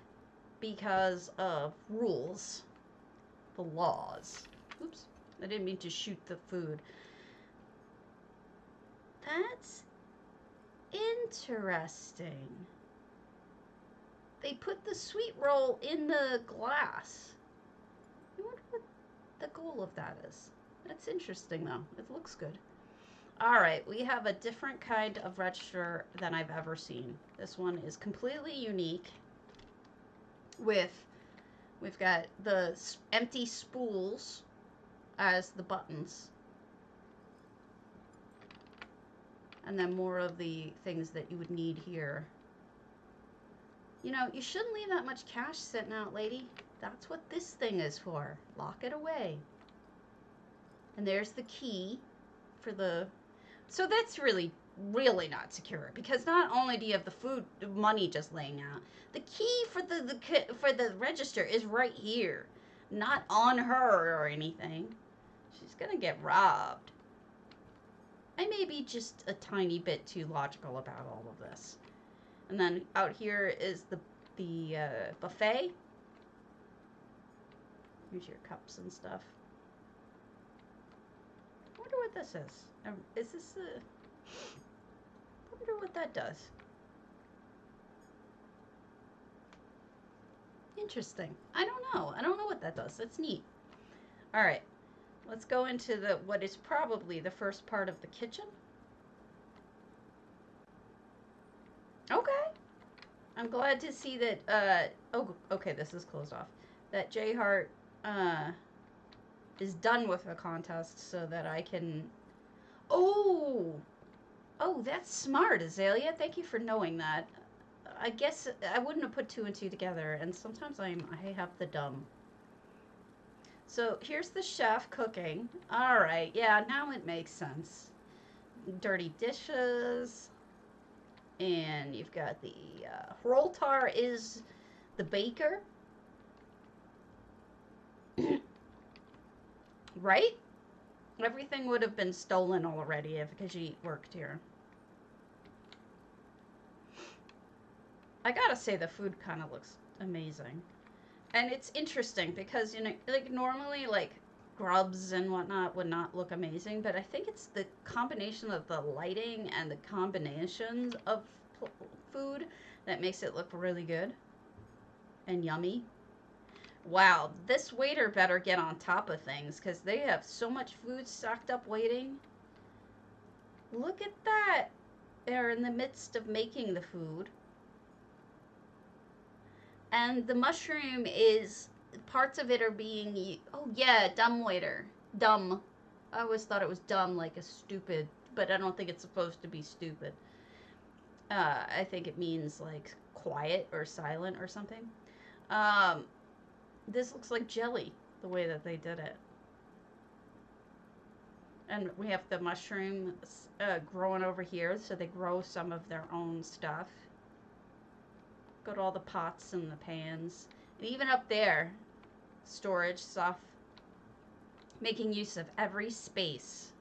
because of rules, the laws. Oops, I didn't mean to shoot the food. That's interesting. They put the sweet roll in the glass. I wonder what the goal of that is. That's interesting though. It looks good. Alright, we have a different kind of register than I've ever seen. This one is completely unique. We've got the empty spools as the buttons. And then more of the things that you would need here. You know, you shouldn't leave that much cash sitting out, lady. That's what this thing is for. Lock it away. And there's the key for the... So that's really, really not secure, because not only do you have the food, money just laying out, the key for the register is right here, not on her or anything. She's gonna get robbed. I may be just a tiny bit too logical about all of this. And then out here is the buffet. Here's your cups and stuff. I wonder what this is. Is this a... I wonder what that does. Interesting. I don't know. I don't know what that does. That's neat. All right. Let's go into what is probably the first part of the kitchen. Okay. I'm glad to see that, oh, okay, this is closed off. That J Hart, is done with the contest so that I can... Oh, that's smart, Azalea. Thank you for knowing that. I guess I wouldn't have put 2 and 2 together, and sometimes I have the dumb. So here's the chef cooking. All right, yeah, now it makes sense. Dirty dishes, and you've got the Hroltar is the baker, right? Everything would have been stolen already because you worked here. I gotta say the food kind of looks amazing. And it's interesting because, you know, like normally like grubs and whatnot would not look amazing, but I think it's the combination of the lighting and the combinations of food that makes it look really good and yummy. Wow, this waiter better get on top of things because they have so much food stocked up waiting. Look at that. They're in the midst of making the food. And the mushroom is, parts of it are being, oh yeah, dumb waiter. Dumb. I always thought it was dumb, like a stupid, but I don't think it's supposed to be stupid. I think it means like quiet or silent or something. This looks like jelly, the way that they did it. And we have the mushrooms growing over here, so they grow some of their own stuff. Got all the pots and the pans. And even up there, storage stuff. Making use of every space.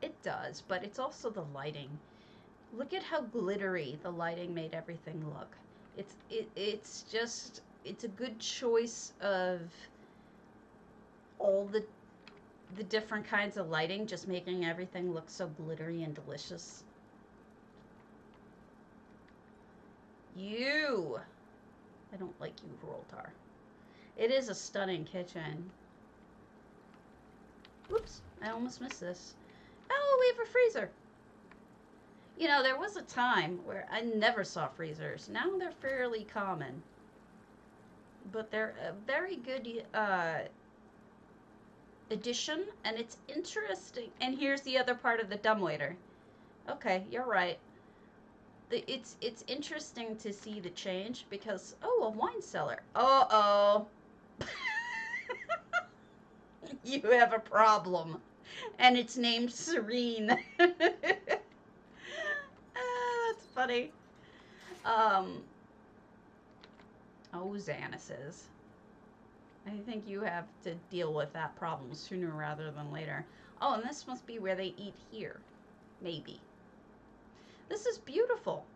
It does, but it's also the lighting. Look at how glittery the lighting made everything look. It's just, it's a good choice of all the different kinds of lighting, just making everything look so glittery and delicious. You. I don't like you, Roll-Tar. It is a stunning kitchen. Oops, I almost missed this. Oh, we have a freezer. You know, there was a time where I never saw freezers. Now they're fairly common. But they're a very good addition, and it's interesting. And here's the other part of the dumbwaiter. Okay, you're right. It's interesting to see the change because, oh, a wine cellar. Uh-oh. You have a problem. And it's named Serene. That's funny. Oh, Zanosuz. I think you have to deal with that problem sooner rather than later. Oh, and this must be where they eat here. Maybe. This is beautiful.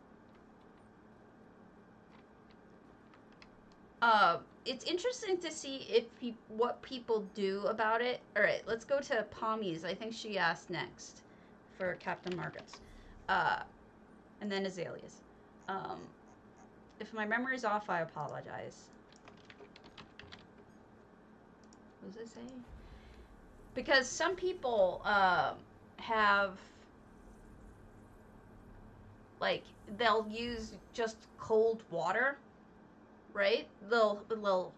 It's interesting to see if what people do about it. All right, let's go to Pommies. I think she asked next for Captain Margeaux. And then azaleas. If my memory's off, I apologize. What does it say? Because some people have, like, they'll use just cold water, right? They'll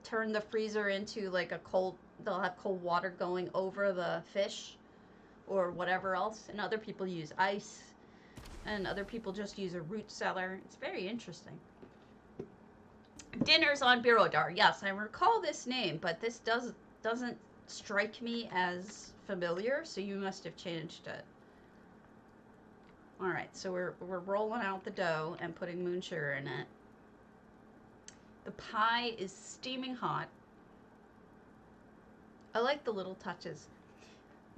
turn the freezer into like a cold, they'll have cold water going over the fish or whatever else, and other people use ice, and other people just use a root cellar. It's very interesting. Dinner's on Biro-Dar. Yes, I recall this name, but this doesn't strike me as familiar, so you must have changed it. All right, so we're rolling out the dough and putting moonsugar in it. The pie is steaming hot. I like the little touches.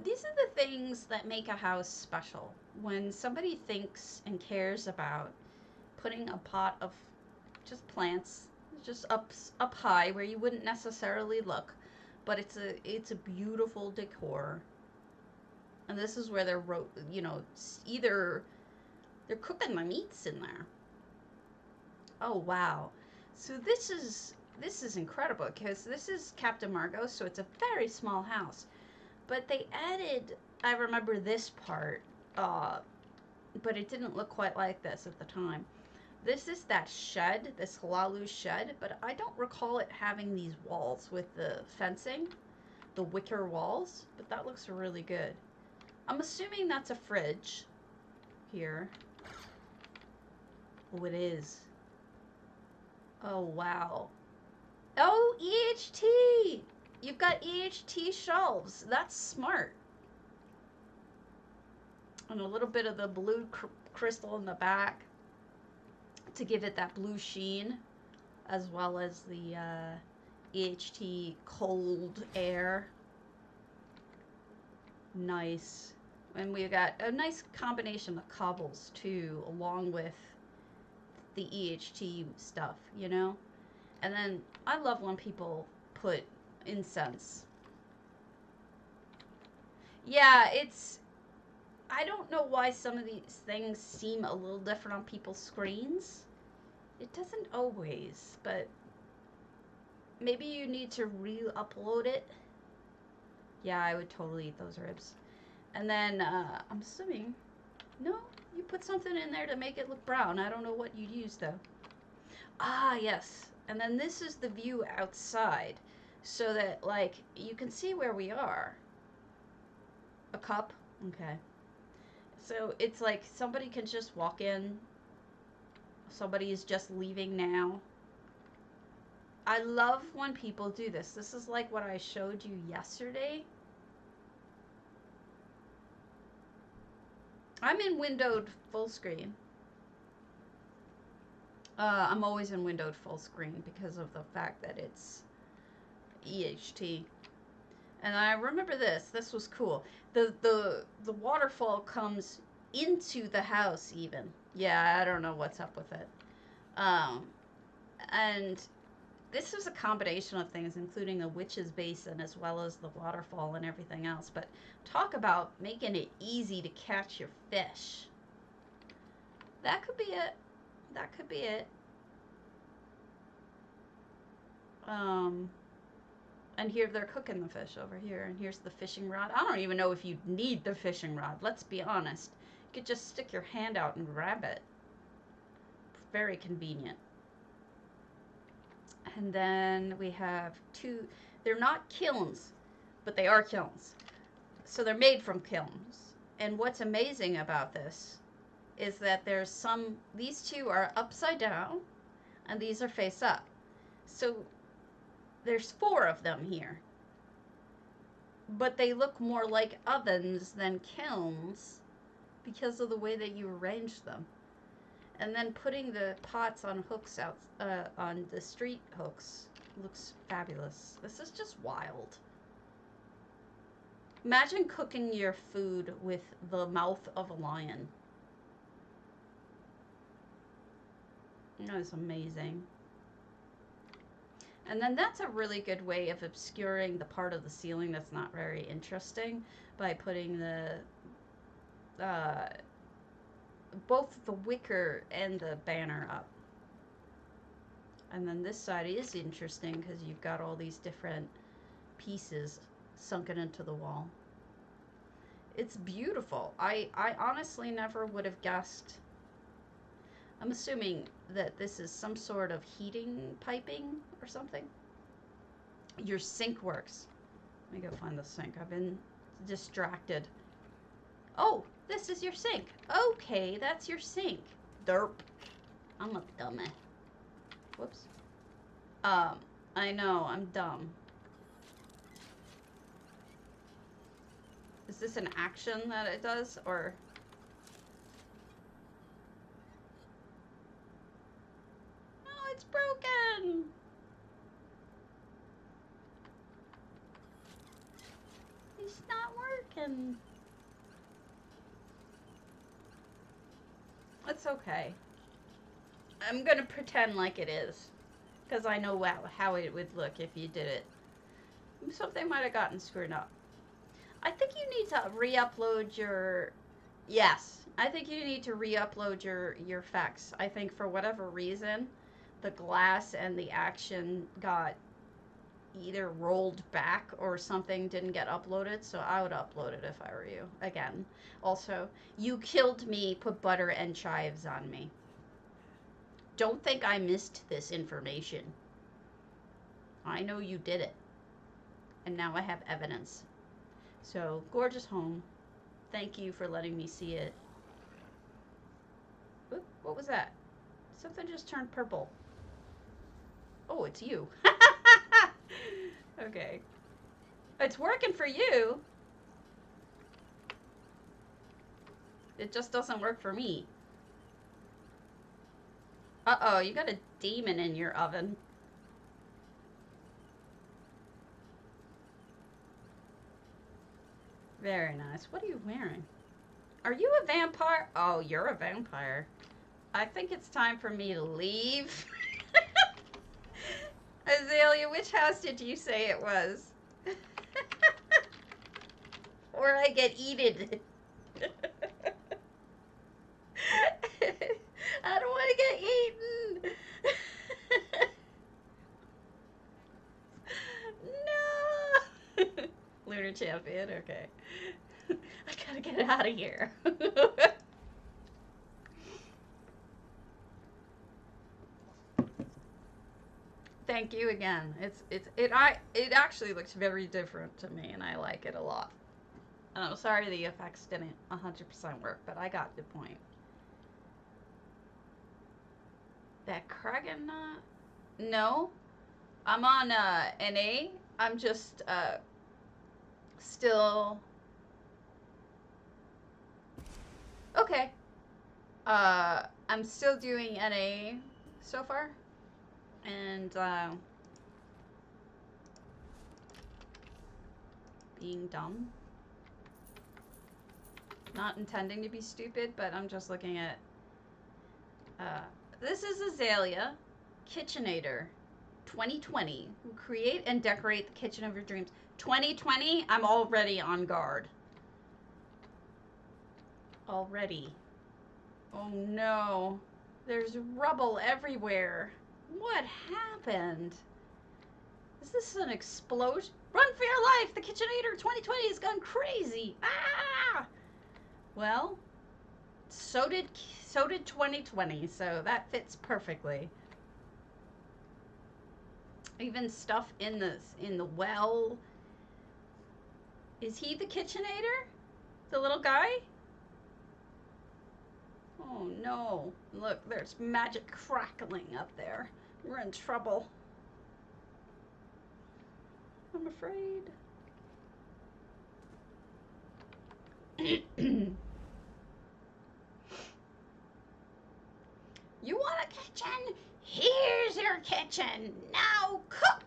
These are the things that make a house special. When somebody thinks and cares about putting a pot of just plants just up high where you wouldn't necessarily look, but it's a beautiful decor. And this is where they're, you know, either they're cooking the meats in there. Oh wow. So this is incredible because this is Captain Margeaux, so it's a very small house. But they added, I remember this part, but it didn't look quite like this at the time. This is that shed, this halalu shed, but I don't recall it having these walls with the fencing, the wicker walls, but that looks really good. I'm assuming that's a fridge here. Oh, it is. Oh, wow. Oh, EHT! You've got EHT shelves. That's smart. And a little bit of the blue crystal in the back to give it that blue sheen, as well as the EHT cold air. Nice. And we've got a nice combination of cobbles too, along with the EHT stuff, you know? And then I love when people put incense. Yeah, I don't know why some of these things seem a little different on people's screens. It doesn't always, but maybe you need to re-upload it. Yeah, I would totally eat those ribs. And then, I'm assuming, no, you put something in there to make it look brown. I don't know what you'd use, though. Ah, yes. And then this is the view outside, so that, like, you can see where we are. A cup? Okay. So it's like somebody can just walk in. Somebody is just leaving now. I love when people do this. This is like what I showed you yesterday. I'm in windowed full screen. I'm always in windowed full screen because of the fact that it's EHT. And I remember this. This was cool. The waterfall comes into the house even. Yeah, I don't know what's up with it. And this was a combination of things, including a witch's basin as well as the waterfall and everything else. But talk about making it easy to catch your fish. That could be it. that could be it. And here they're cooking the fish over here, and here's the fishing rod. I don't even know if you need the fishing rod, let's be honest. You could just stick your hand out and grab it. Very convenient. And then we have two, they're not kilns, but they are kilns. So they're made from kilns. And what's amazing about this is that there's some, these two are upside down, and these are face up. So there's 4 of them here. But they look more like ovens than kilns because of the way that you arrange them. And then putting the pots on hooks out on the street hooks looks fabulous. This is just wild. Imagine cooking your food with the mouth of a lion. That is amazing. And then that's a really good way of obscuring the part of the ceiling that's not very interesting by putting the both the wicker and the banner up. And then this side is interesting because you've got all these different pieces sunken into the wall. It's beautiful. I honestly never would have guessed. I'm assuming that this is some sort of heating piping or something. Your sink works. Let me go find the sink. I've been distracted. Oh, this is your sink. Okay, that's your sink. Derp. I'm a dummy. Whoops. I know, I'm dumb. Is this an action that it does, or? No, it's broken. It's not working. It's okay. I'm gonna pretend like it is, because I know how it would look if you did it. Something might have gotten screwed up. I think you need to re-upload your... Yes, I think you need to re-upload your effects. I think for whatever reason, the glass and the action got either rolled back or something didn't get uploaded, so I would upload it if I were you. Again. Also, you killed me, put butter and chives on me. Don't think I missed this information. I know you did it. And now I have evidence. So, gorgeous home. Thank you for letting me see it. Oop, what was that? Something just turned purple. Oh, it's you. Okay. It's working for you. It just doesn't work for me. Uh-oh, you got a demon in your oven. Very nice. What are you wearing? Are you a vampire? Oh, you're a vampire. I think it's time for me to leave. Azalea, which house did you say it was? Or I get eaten. I don't want to get eaten. No. Lunar champion, okay. I gotta get out of here. Thank you again. It actually looks very different to me, and I like it a lot. And I'm sorry the effects didn't 100% work, but I got the point. That kragenhome? No, I'm on NA. I'm just still okay. I'm still doing NA so far, and being dumb. Not intending to be stupid, but I'm just looking at this is Azalea, Kitchenator, 2020, who create and decorate the kitchen of your dreams. 2020, I'm already on guard. Already. Oh no. There's rubble everywhere. What happened? Is this an explosion? Run for your life! The Kitchenator 2020 has gone crazy! Ah! Well, so did 2020, so that fits perfectly. Even stuff in the well. Is he the Kitchenator? The little guy? Oh no. Look, there's magic crackling up there. We're in trouble. I'm afraid. You want a kitchen? Here's your kitchen. Now cook.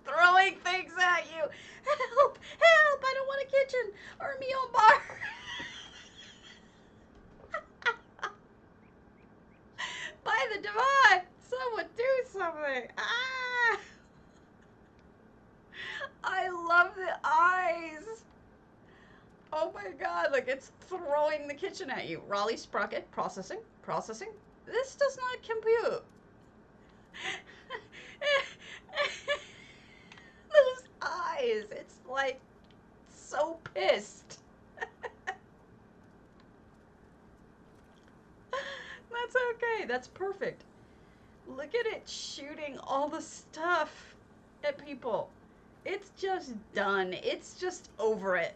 Throwing things at you. Help! Help! I don't want a kitchen or a meal bar. By the divine, someone do something. Ah! I love the eyes. Oh my god, like it's throwing the kitchen at you. Raleigh sprocket, processing, processing. This does not compute. Those eyes, it's like so pissed. That's okay, that's perfect. Look at it shooting all the stuff at people. It's just done. It's just over it.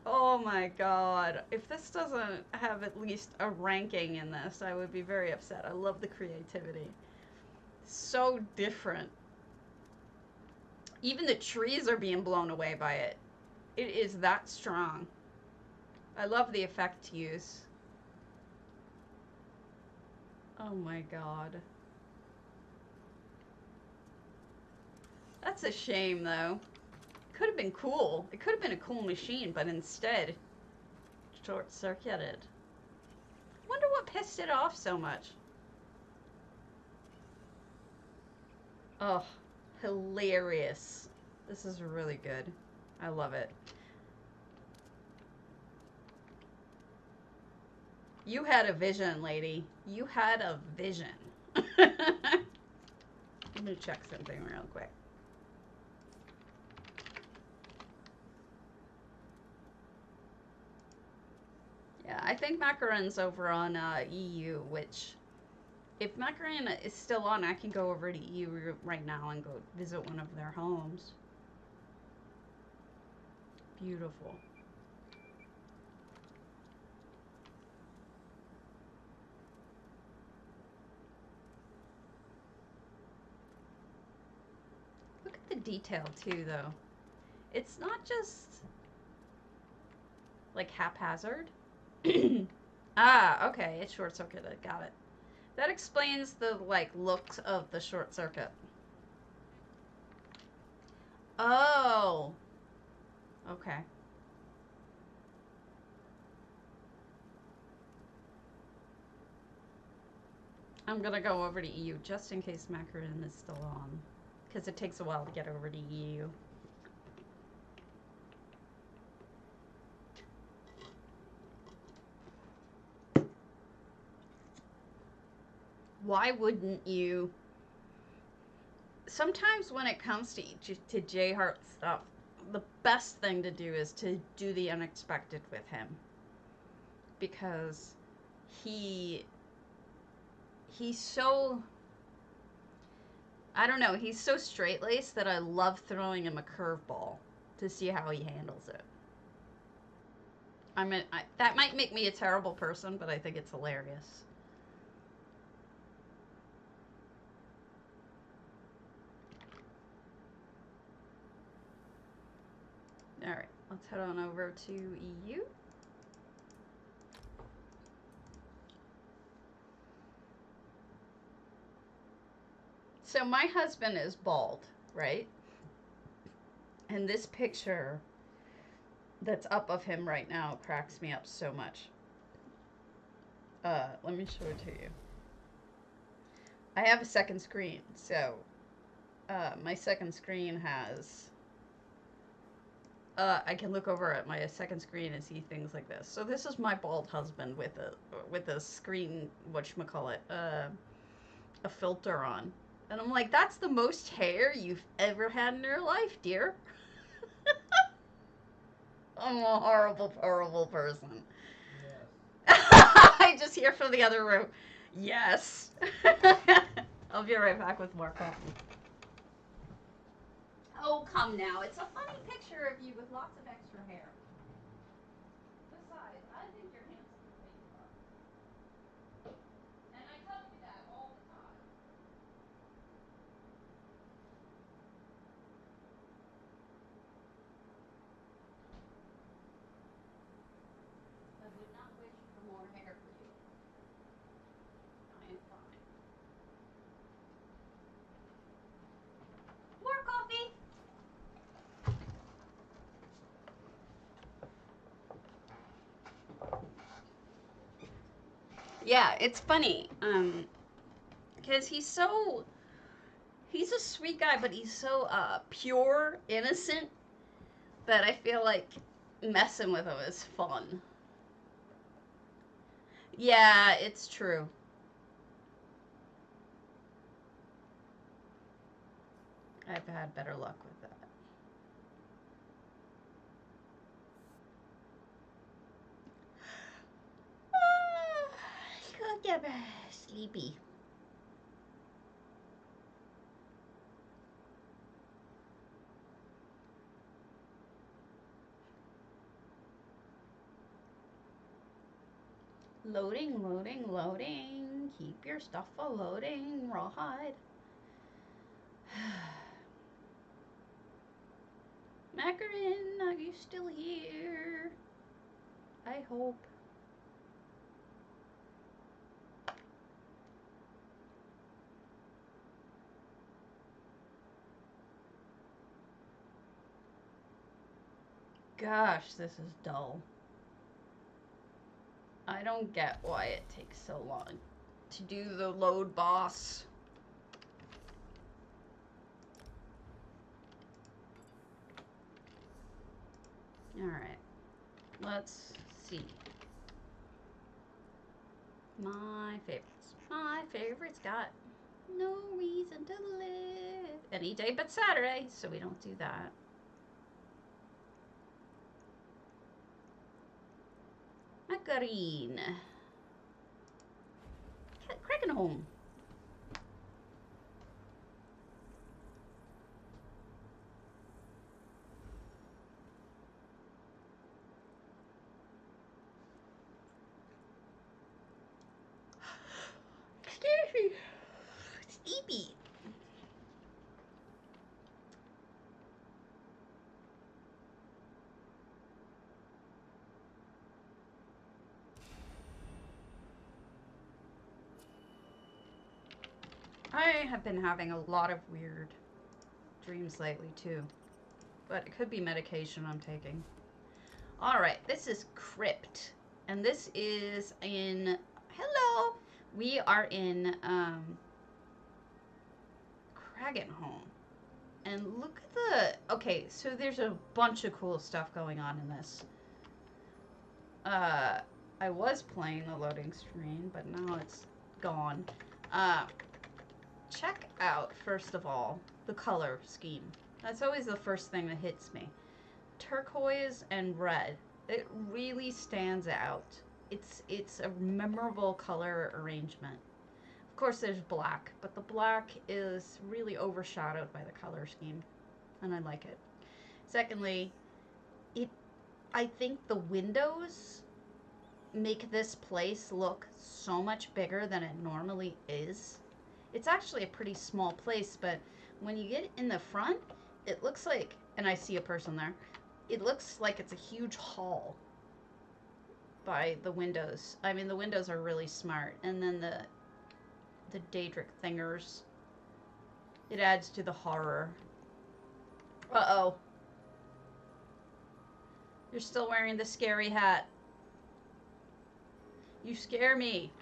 Oh my god. If this doesn't have at least a ranking in this, I would be very upset. I love the creativity. So different. Even the trees are being blown away by it. It is that strong. I love the effect use. Oh my god. That's a shame though. Could have been cool. It could have been a cool machine, but instead, short-circuited. Wonder what pissed it off so much. Oh, hilarious. This is really good. I love it. You had a vision, lady. You had a vision. Let me check something real quick. Yeah, I think Makarine's over on EU, which, if Makarine is still on, I can go over to EU right now and go visit one of their homes. Beautiful. Look at the detail too, though. It's not just like haphazard. Ah, okay, it's short-circuited. Got it. That explains the like looks of the short circuit. Oh. Okay. I'm gonna go over to EU just in case Makarine is still on, because it takes a while to get over to EU. Why wouldn't you? Sometimes when it comes to J-Heart stuff, the best thing to do is to do the unexpected with him, because he's so, I don't know, he's so straight-laced that I love throwing him a curveball to see how he handles it. I mean, that might make me a terrible person, but I think it's hilarious. Alright, let's head on over to EU. So my husband is bald, right? And this picture that's up of him right now cracks me up so much. Let me show it to you. I have a second screen, so my second screen has I can look over at my second screen and see things like this. So this is my bald husband with a screen, whatchamacallit, a filter on. And I'm like, that's the most hair you've ever had in your life, dear. I'm a horrible, horrible person. Yes. I just hear from the other room, yes. I'll be right back with more coffee. Oh, come now. It's a funny picture of you with lots of extra hair. Besides, I think you're handsome the way you are. And I tell you that all the time. I would not wish for more hair for you. I am fine. More coffee! Yeah, it's funny. Because he's a sweet guy, but he's so pure, innocent, that I feel like messing with him is fun. Yeah, it's true. I've had better luck with that. Sleepy. Loading, loading, loading. Keep your stuff a-loading, rawhide. Makarine, are you still here? I hope. Gosh, this is dull. I don't get why it takes so long to do the load boss. Alright. Let's see. My favorites. My favorites got no reason to live. Any day but Saturday, so we don't do that. Makarine. Kragenhome. Excuse me. Sleepy. I have been having a lot of weird dreams lately too, but it could be medication I'm taking. Alright, this is Crypt, and this is in, hello, we are in Kragenhome, and look at the, okay, so there's a bunch of cool stuff going on in this. I was playing the loading screen, but now it's gone. Check out, first of all, the color scheme. That's always the first thing that hits me. Turquoise and red. It really stands out. It's a memorable color arrangement. Of course, there's black, but the black is really overshadowed by the color scheme, and I like it. Secondly, I think the windows make this place look so much bigger than it normally is. It's actually a pretty small place, but when you get in the front, it looks like, and I see a person there, it looks like it's a huge hall by the windows. I mean, the windows are really smart. And then the Daedric thingers, it adds to the horror. Uh-oh. You're still wearing the scary hat. You scare me.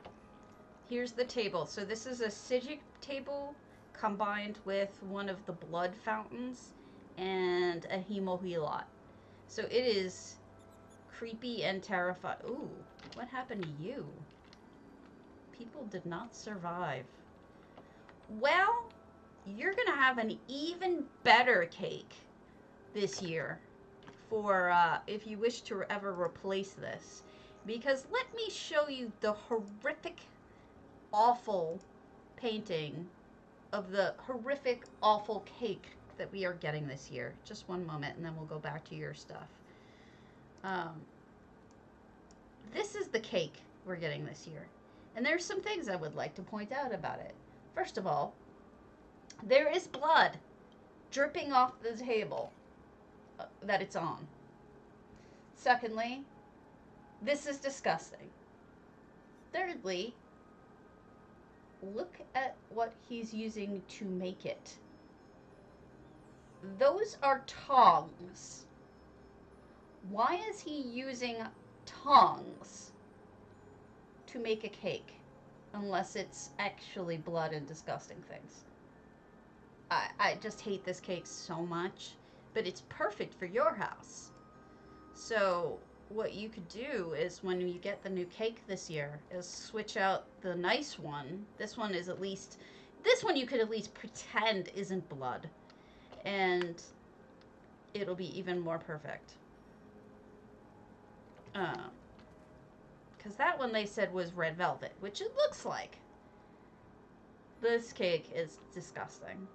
Here's the table. So this is a Sigic table combined with one of the blood fountains and a hemohelot. So it is creepy and terrifying. Ooh, what happened to you? People did not survive. Well, you're going to have an even better cake this year for if you wish to ever replace this. Because let me show you the horrific, awful painting of the horrific, awful cake that we are getting this year. Just one moment, and then we'll go back to your stuff. This is the cake we're getting this year. And there's some things I would like to point out about it. First of all, there is blood dripping off the table that it's on. Secondly, this is disgusting. Thirdly, look at what he's using to make it. Those are tongs. Why is he using tongs to make a cake? Unless it's actually blood and disgusting things. I just hate this cake so much. But it's perfect for your house. So what you could do is when you get the new cake this year is switch out the nice one. This one is at least, this one you could at least pretend isn't blood. And it'll be even more perfect. Because that one they said was red velvet, which it looks like. This cake is disgusting.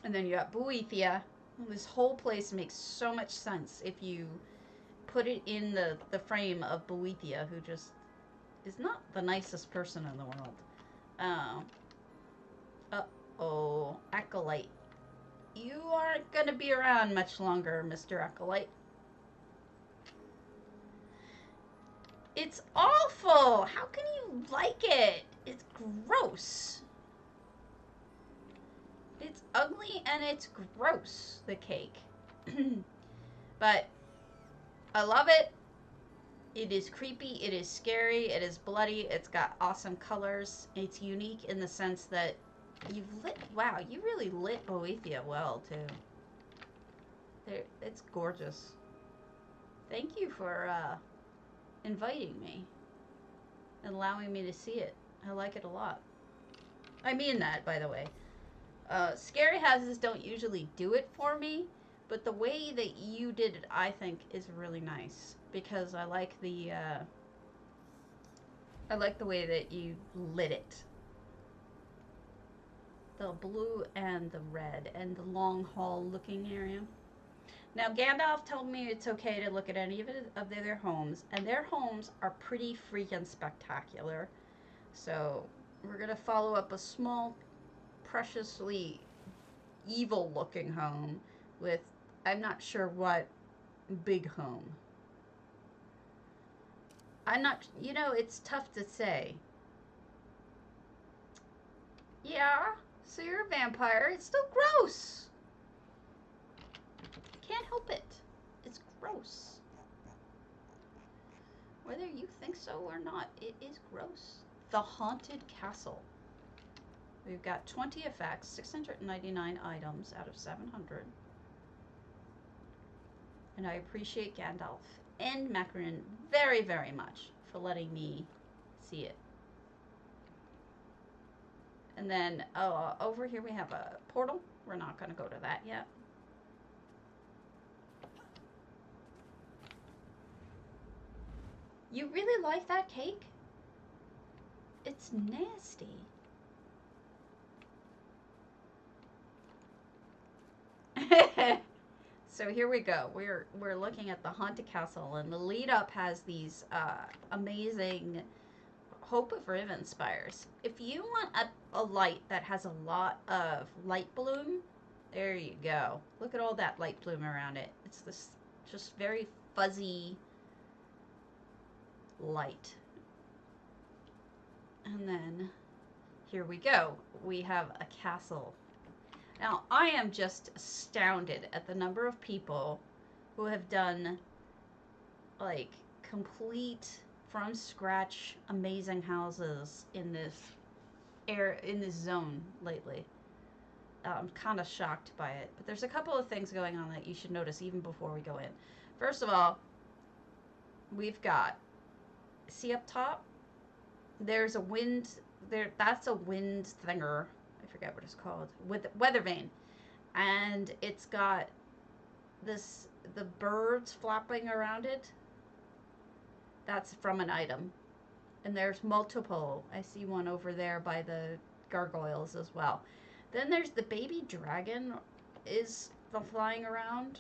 And then you got Boethia. This whole place makes so much sense if you put it in the frame of Boethia, who just is not the nicest person in the world. Uh-oh, Acolyte. You aren't going to be around much longer, Mr. Acolyte. It's awful! How can you like it? It's gross. It's ugly and it's gross, the cake. But I love it. It is creepy, it is scary, it is bloody, it's got awesome colors. It's unique in the sense that you've lit, wow, you really lit Boethia well, too. It's gorgeous. Thank you for inviting me and allowing me to see it. I like it a lot. I mean that, by the way. Scary houses don't usually do it for me, but the way that you did it, I think, is really nice. Because I like the way that you lit it. The blue and the red and the long hall looking area. Now, Gandalf told me it's okay to look at any of their homes, and their homes are pretty freaking spectacular. So, we're going to follow up a small, preciously evil-looking home with, I'm not sure what, big home. I'm not, you know, it's tough to say. Yeah, so you're a vampire. It's still gross. Can't help it. It's gross. Whether you think so or not, it is gross. The Haunted Castle. We've got 20 effects, 699 items out of 700. And I appreciate Gandalf and Makarine very, very much for letting me see it. And then over here we have a portal. We're not going to go to that yet. You really like that cake? It's nasty. So here we go. We're looking at the Haunted Castle, and the lead up has these amazing Hope of Riven spires. If you want a light that has a lot of light bloom, there you go. Look at all that light bloom around it. It's this just very fuzzy light. And then here we go. We have a castle. Now, I am just astounded at the number of people who have done, like, complete, from scratch, amazing houses in this zone lately. I'm kind of shocked by it. But there's a couple of things going on that you should notice even before we go in. First of all, we've got, see up top? There's a wind, that's a wind thinger. I forget what it's called. With weather vane. And it's got this, the birds flapping around it. That's from an item. And there's multiple. I see one over there by the gargoyles as well. Then there's the baby dragon is flying around,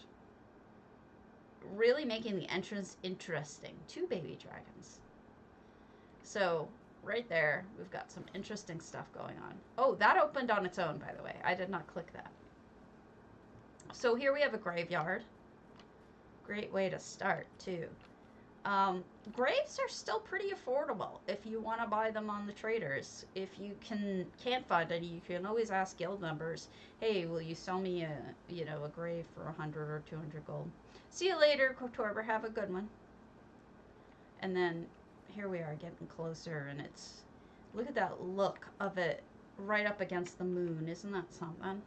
really making the entrance interesting. 2 baby dragons. So right there, we've got some interesting stuff going on. Oh, that opened on its own, by the way. I did not click that. So here we have a graveyard. Great way to start, too. Graves are still pretty affordable if you want to buy them on the traders. If you can't find any, you can always ask guild members, hey, will you sell me a grave for 100 or 200 gold? See you later, Kotorber. Have a good one. And then here we are getting closer, and it's, look at that look of it right up against the moon. Isn't that something?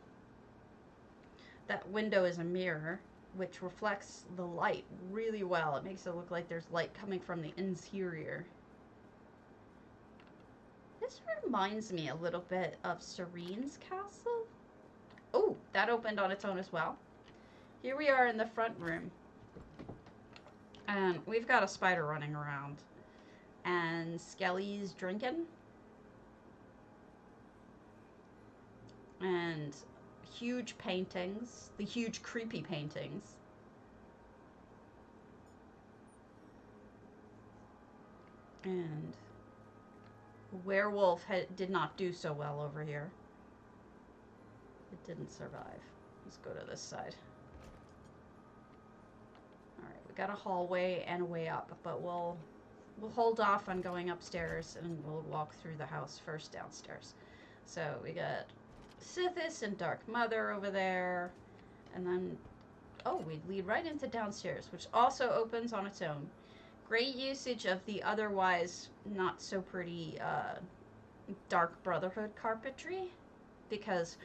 That window is a mirror, which reflects the light really well. It makes it look like there's light coming from the interior. This reminds me a little bit of Serene's castle. Oh, that opened on its own as well. Here we are in the front room. And we've got a spider running around. And Skelly's drinking. And huge paintings, the huge creepy paintings. And werewolf did not do so well over here. It didn't survive. Let's go to this side. Alright, we got a hallway and a way up, but we'll hold off on going upstairs and we'll walk through the house first downstairs. So we got Sithis and Dark Mother over there, and then, oh, we lead right into downstairs, which also opens on its own. Great usage of the otherwise not so pretty Dark Brotherhood carpentry, because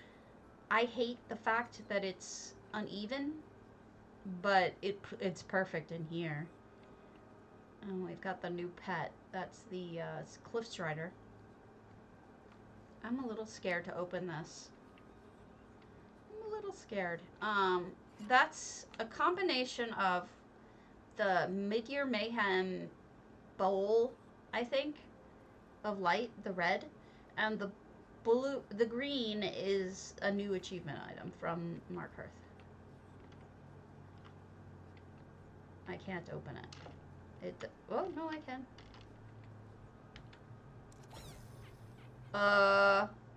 I hate the fact that it's uneven, but it's perfect in here. And we've got the new pet. That's the Cliff Strider. I'm a little scared to open this. I'm a little scared. That's a combination of the Mid-Year Mayhem bowl, I think, of light, the red, and the blue, the green is a new achievement item from Mark Hearth. I can't open it. Oh, no, I can.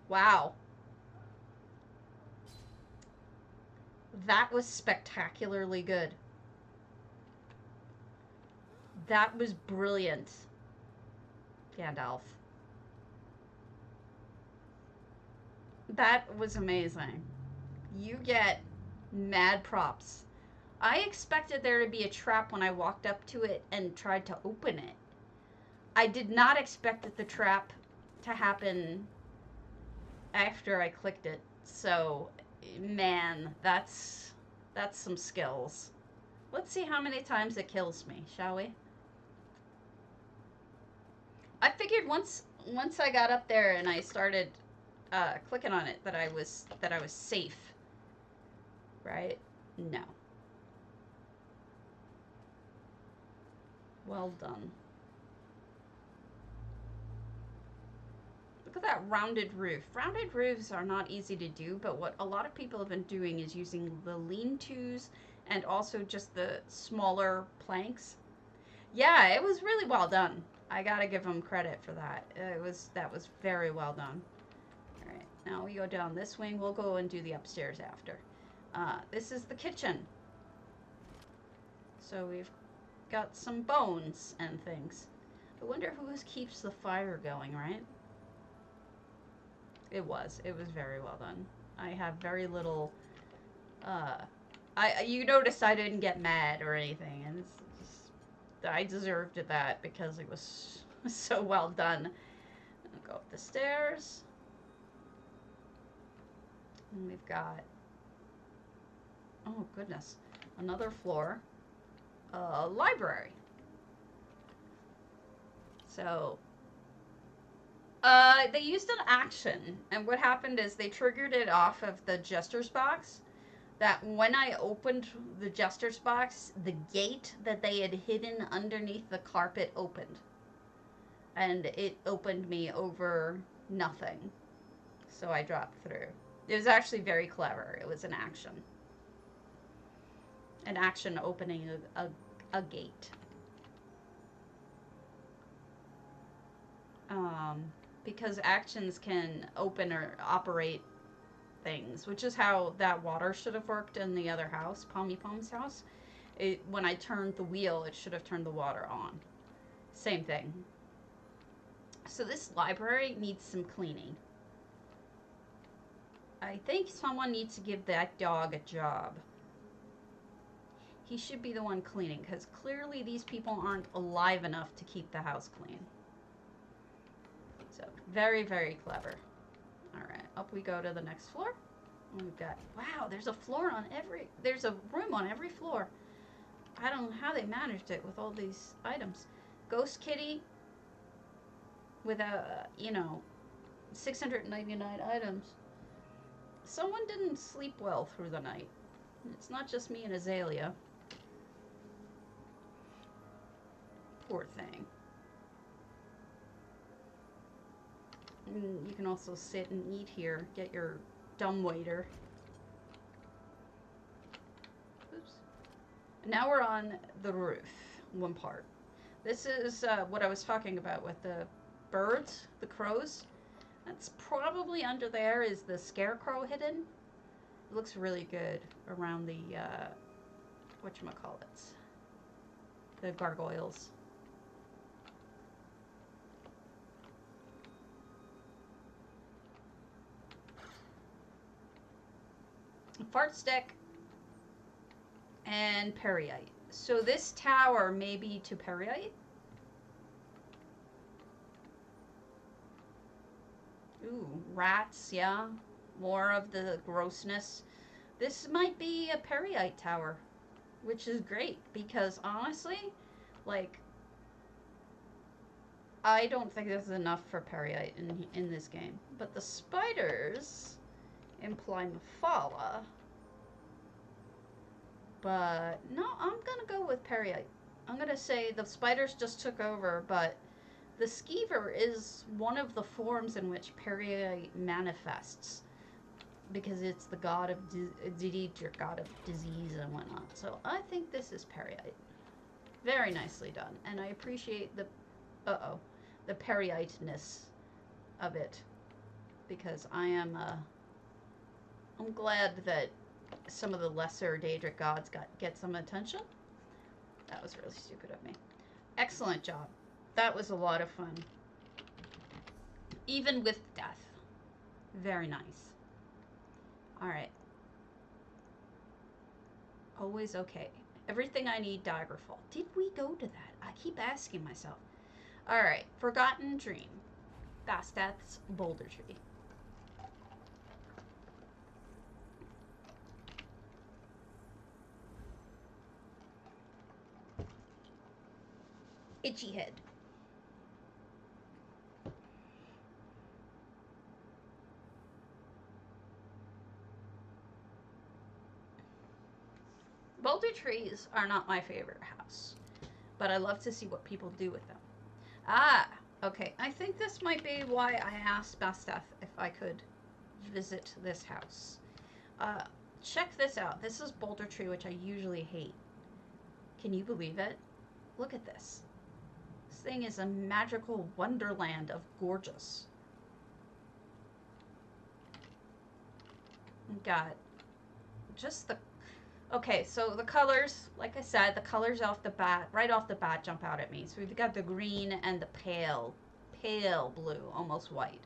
Wow. That was spectacularly good. That was brilliant, Gandalf. That was amazing. You get mad props. I expected there to be a trap when I walked up to it and tried to open it. I did not expect the trap to happen after I clicked it. So, man, that's some skills. Let's see how many times it kills me, shall we? I figured once I got up there and I started clicking on it that I was safe. Right? No. Well done. Look at that rounded roof. Rounded roofs are not easy to do, but what a lot of people have been doing is using the lean-tos and also just the smaller planks. Yeah, it was really well done. I gotta give them credit for that. That was very well done. All right, now we go down this wing. We'll go and do the upstairs after. This is the kitchen. So we've got some bones and things. I wonder who keeps the fire going, right? It was very well done. I have very little, you notice I didn't get mad or anything, and it's just, I deserved that because it was so well done. I'll go up the stairs. And we've got, oh goodness, another floor, library. So, they used an action, and what happened is they triggered it off of the Jester's box, that when I opened the Jester's box, the gate that they had hidden underneath the carpet opened. And it opened me over nothing. So I dropped through. It was actually very clever. It was an action. An action opening a gate. Because actions can open or operate things, which is how that water should have worked in the other house, Pomipom's house. When I turned the wheel, it should have turned the water on. Same thing. So this library needs some cleaning. I think someone needs to give that dog a job. He should be the one cleaning, because clearly these people aren't alive enough to keep the house clean. So, very, very clever. Alright, up we go to the next floor. And we've got, wow, there's a room on every floor. I don't know how they managed it with all these items. Ghost kitty with 699 items. Someone didn't sleep well through the night. It's not just me and Azalea. Poor thing. And you can also sit and eat here. Get your dumbwaiter. Oops. Now we're on the roof, one part. This is what I was talking about with the birds, the crows. That's probably under there is the scarecrow hidden. It looks really good around the, whatchamacallits, the gargoyles. Fart stick and peryite. So this tower may be to peryite. Ooh, rats, yeah. More of the grossness. This might be a peryite tower, which is great because honestly, like, I don't think there's enough for peryite in this game. But the spiders imply Mephala. But no, I'm gonna go with peryite. I'm gonna say the spiders just took over, but the skeever is one of the forms in which peryite manifests, because it's the god of god of disease and whatnot. So I think this is peryite. Very nicely done, and I appreciate the peryite-ness of it, because I'm glad that some of the lesser Daedric gods get some attention. That was really stupid of me. Excellent job. That was a lot of fun. Even with death. Very nice. Alright. Always okay. Everything I need, Daggerfall. Did we go to that? I keep asking myself. Alright. Forgotten Dream. Basteth's boulder tree. Itchy head. Boulder trees are not my favorite house, but I love to see what people do with them. Ah, okay. I think this might be why I asked Basteth if I could visit this house. Check this out. This is boulder tree, which I usually hate. Can you believe it? Look at this. This thing is a magical wonderland of gorgeous. Got just the... Okay, so the colors, like I said, the colors right off the bat jump out at me. So we've got the green and the pale blue, almost white.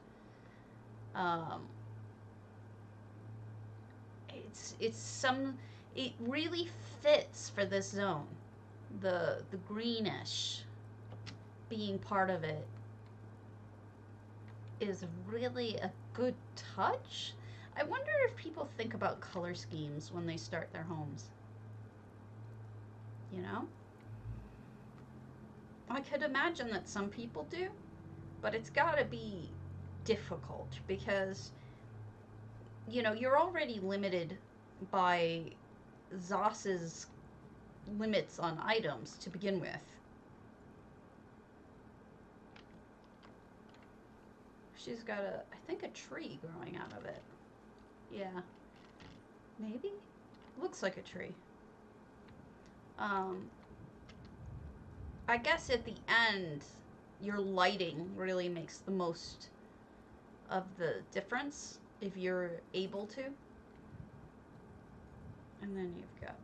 It really fits for this zone. The greenish being part of it is really a good touch. I wonder if people think about color schemes when they start their homes. You know? I could imagine that some people do, but it's gotta be difficult because, you know, you're already limited by Zos's limits on items to begin with. She's got I think a tree growing out of it. Yeah. Maybe? Looks like a tree. I guess at the end, your lighting really makes the most of the difference if you're able to. And then you've got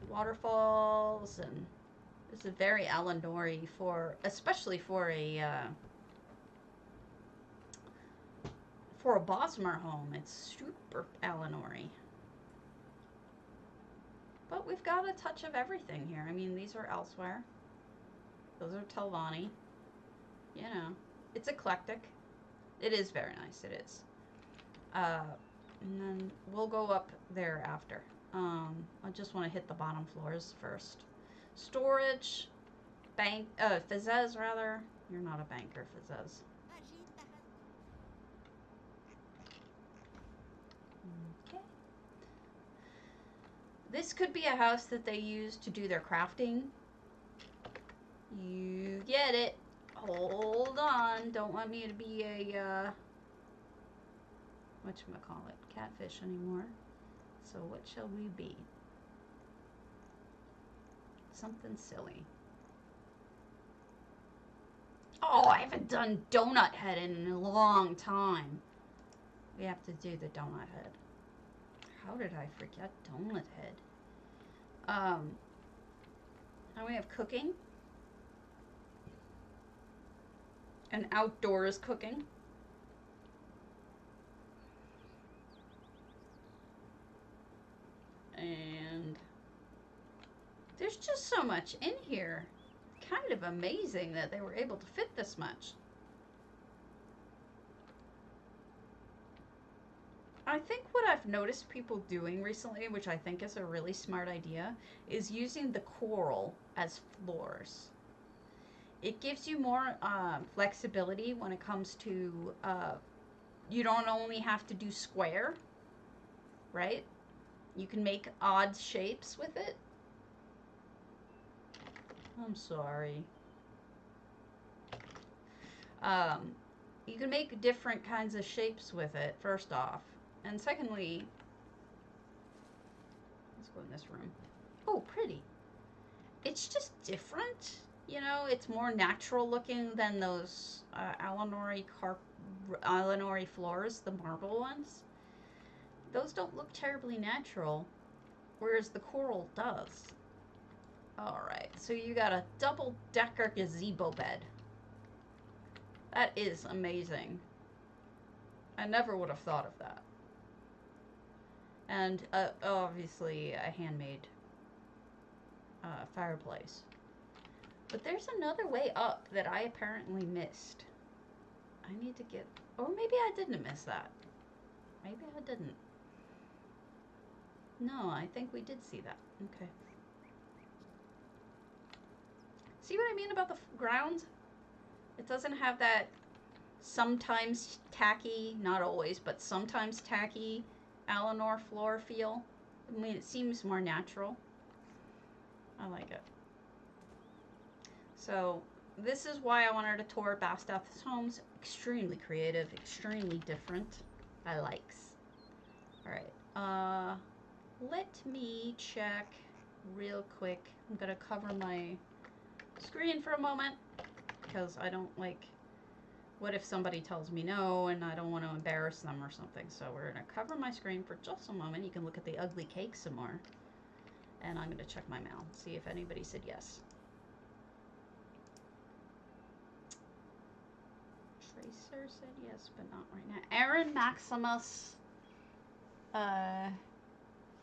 waterfalls, and it's a very Eleanor-y especially for a Bosmer home. It's super Eleanor-y. But we've got a touch of everything here. I mean, these are elsewhere. Those are Telvanni. You know, it's eclectic. It is very nice. It is. And then we'll go up there after. I just want to hit the bottom floors first. Storage, bank, Fizzez rather. You're not a banker, Fizzez. Okay. This could be a house that they use to do their crafting. You get it. Hold on. Don't want me to be a, whatchamacallit, catfish anymore. So what shall we be? Something silly. Oh, I haven't done Donut Head in a long time. We have to do the Donut Head. How did I forget Donut Head? Now we have cooking. And outdoors cooking. And there's just so much in here. Kind of amazing that they were able to fit this much. I think what I've noticed people doing recently, which I think is a really smart idea, is using the coral as floors. It gives you more flexibility when it comes to, you don't only have to do square, right? You can make odd shapes with it. I'm sorry. You can make different kinds of shapes with it, first off. And secondly, let's go in this room. Oh, pretty. It's just different. You know, it's more natural looking than those Eleanor-y floors, the marble ones. Those don't look terribly natural, whereas the coral does. Alright, so you got a double-decker gazebo bed. That is amazing. I never would have thought of that. And obviously a handmade fireplace. But there's another way up that I apparently missed. I need to get... Or maybe I didn't miss that. Maybe I didn't. No, I think we did see that. Okay. See what I mean about the ground? It doesn't have that sometimes tacky, not always, but sometimes tacky Eleanor floor feel. I mean, it seems more natural. I like it. So, this is why I wanted to tour Basteth's homes. Extremely creative, extremely different. I likes. Alright, let me check real quick. I'm gonna cover my screen for a moment because I don't like, what if somebody tells me no and I don't want to embarrass them or something. So we're gonna cover my screen for just a moment. You can look at the ugly cake some more. And I'm gonna check my mail, see if anybody said yes. Tracer said yes, but not right now. Aaron-maximus.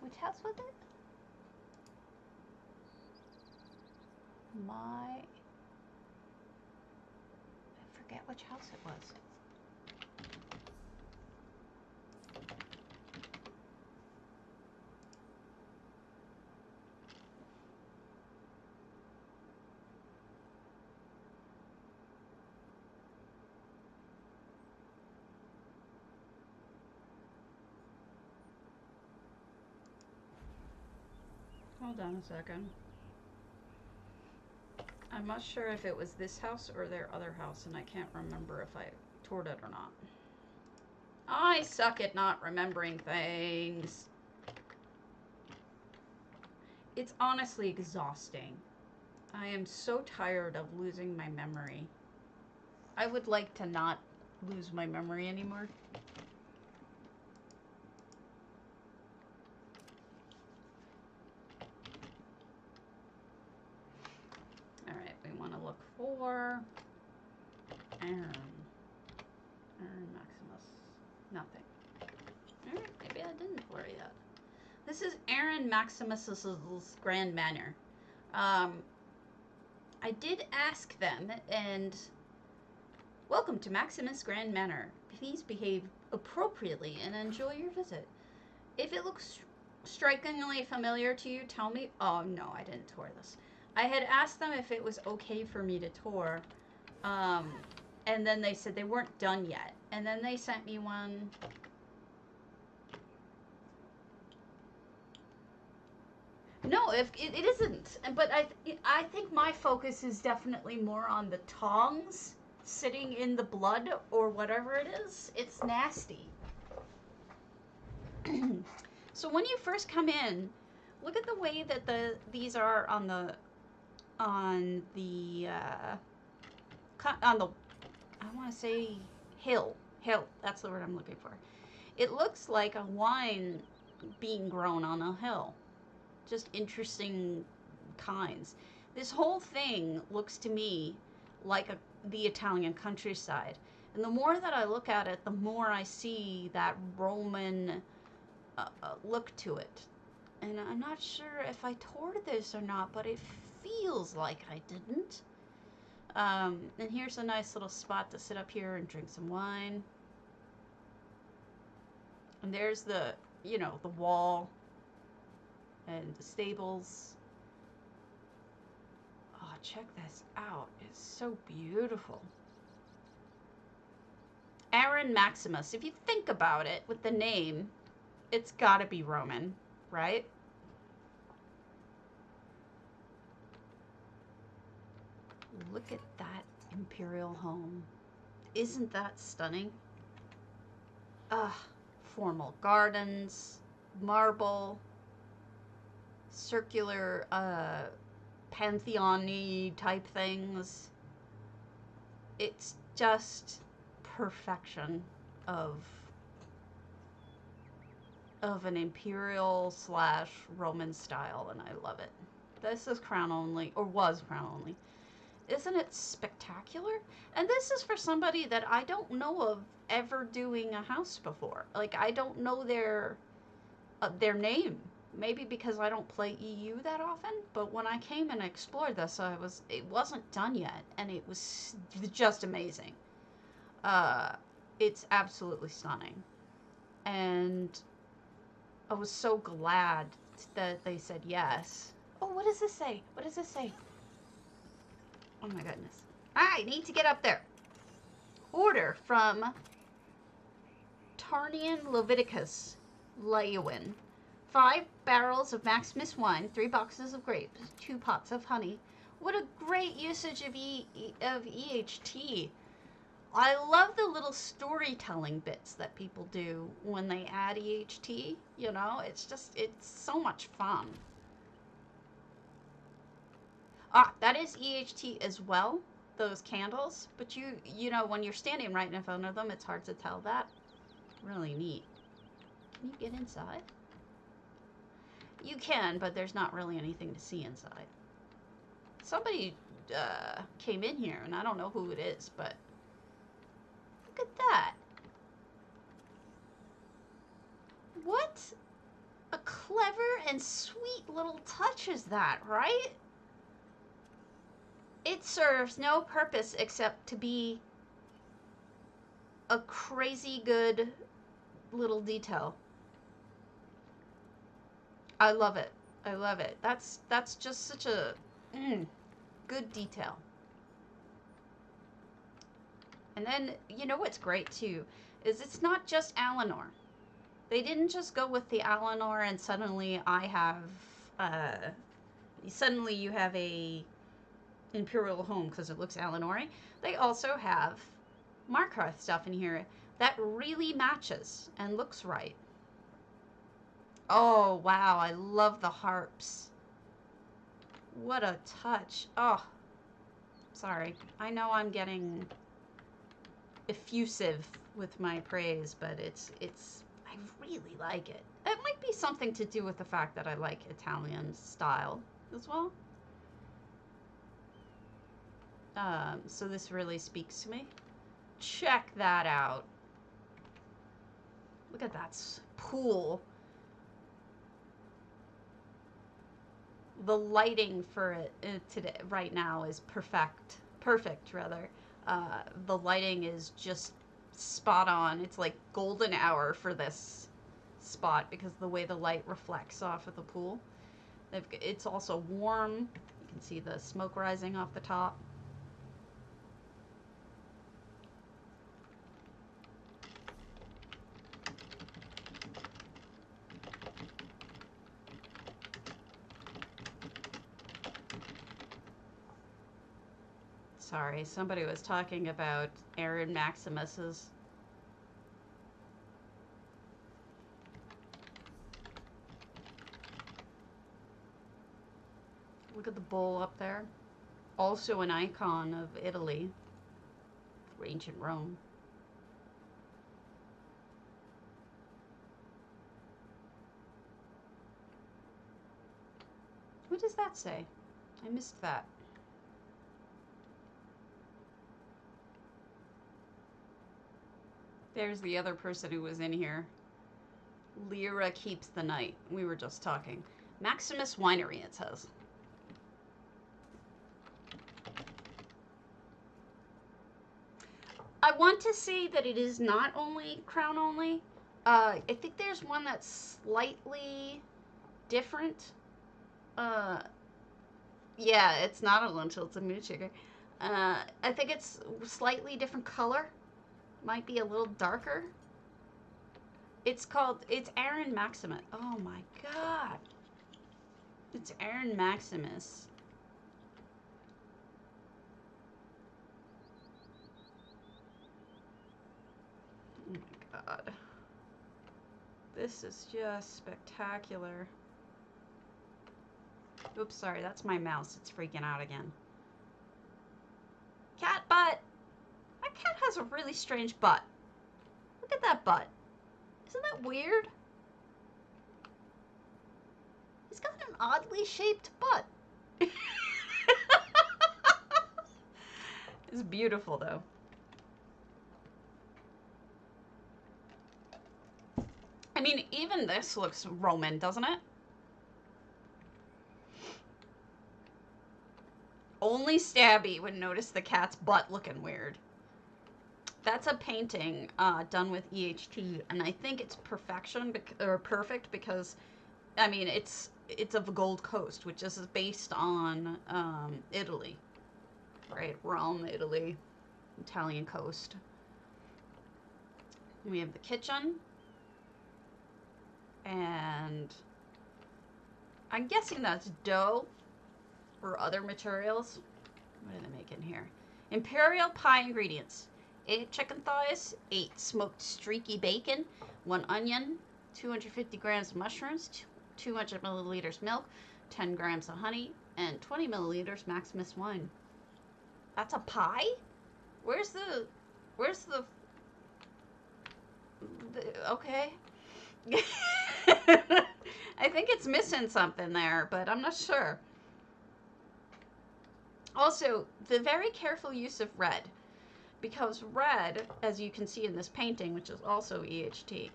Which house was it? I forget which house it was. Hold on a second. I'm not sure if it was this house or their other house, and I can't remember if I toured it or not. I suck at not remembering things. It's honestly exhausting. I am so tired of losing my memory. I would like to not lose my memory anymore. Alright, we want to look for aaron-maximus. Nothing. Alright, maybe I didn't for it yet. This is Aaron-Maximus's Grand Manor. I did ask them, and welcome to Maximus Grand Manor. Please behave appropriately and enjoy your visit. If it looks strikingly familiar to you, tell me. Oh, no, I didn't tour this. I had asked them if it was okay for me to tour, and then they said they weren't done yet. And then they sent me one. No, if it isn't. But I think my focus is definitely more on the tongs sitting in the blood or whatever it is. It's nasty. So when you first come in, look at the way that these are on the I want to say hill. That's the word I'm looking for. It looks like a wine being grown on a hill. Just interesting kinds. This whole thing looks to me like the Italian countryside. And the more that I look at it, the more I see that Roman look to it. And I'm not sure if I toured this or not, but it feels like I didn't. And here's a nice little spot to sit up here and drink some wine. And there's the wall and the stables. Oh, check this out. It's so beautiful. Aaron-Maximus. If you think about it with the name, it's gotta be Roman, right? Look at that imperial home. Isn't that stunning? Formal gardens, marble, circular pantheon-y type things. It's just perfection of an imperial / Roman style, and I love it. This is crown only, or was crown only. Isn't it spectacular? And this is for somebody that I don't know of ever doing a house before. Like, I don't know their name. Maybe because I don't play EU that often, but when I came and explored this, it wasn't done yet, and it was just amazing. It's absolutely stunning. And I was so glad that they said yes. Oh, what does this say? What does this say? Oh my goodness. I need to get up there. Order from Tarnian Leviticus Lewin. 5 barrels of Maximus wine, 3 boxes of grapes, 2 pots of honey. What a great usage of EHT. I love the little storytelling bits that people do when they add EHT. You know, it's so much fun. That is EHT as well, those candles. But you know, when you're standing right in front of them, it's hard to tell that. Really neat. Can you get inside? You can, but there's not really anything to see inside. Somebody came in here, and I don't know who it is, but look at that. What a clever and sweet little touch is that, right? It serves no purpose except to be a crazy good little detail. I love it. I love it. That's just such a good detail. And then, you know what's great too, is it's not just Eleanor. They didn't just go with the Eleanor and suddenly I have suddenly you have a imperial home because it looks Eleanor. They also have Markarth stuff in here that really matches and looks right. Oh, wow. I love the harps. What a touch. Oh, sorry. I know I'm getting effusive with my praise, but I really like it. It might be something to do with the fact that I like Italian style as well. So this really speaks to me. Check that out. Look at that pool. The lighting for it today, right now, is perfect rather. The lighting is just spot on. It's like golden hour for this spot because the way the light reflects off of the pool. It's also warm. You can see the smoke rising off the top. Sorry, somebody was talking about aaron-maximus's. Look at the bowl up there. Also an icon of Italy, ancient Rome. What does that say? I missed that. There's the other person who was in here. Lyra keeps the night. We were just talking. Maximus Winery, it says. I want to say that it is not only crown only. I think there's one that's slightly different. Yeah, it's not a lentil, it's a moonsugar. I think it's slightly different color. Might be a little darker. It's aaron-maximus. Oh my god. It's aaron-maximus. Oh my god. This is just spectacular. Oops, sorry, that's my mouse. It's freaking out again. Cat butt! My cat has a really strange butt. Look at that butt. Isn't that weird? He's got an oddly shaped butt. It's beautiful, though. I mean, even this looks Roman, doesn't it? Only Stabby would notice the cat's butt looking weird. That's a painting done with EHT, and I think it's perfection or perfect because, I mean, it's of the Gold Coast, which is based on Italy, right? Rome, Italy, Italian coast. We have the kitchen, and I'm guessing that's dough or other materials. What are they making here? Imperial pie ingredients: 8 chicken thighs, 8 smoked streaky bacon, 1 onion, 250 grams of mushrooms, 200 milliliters milk, 10 grams of honey, and 20 milliliters Maximus wine. That's a pie? Where's the okay. I think it's missing something there, but I'm not sure. Also, the very careful use of red, because red, as you can see in this painting, which is also EHT,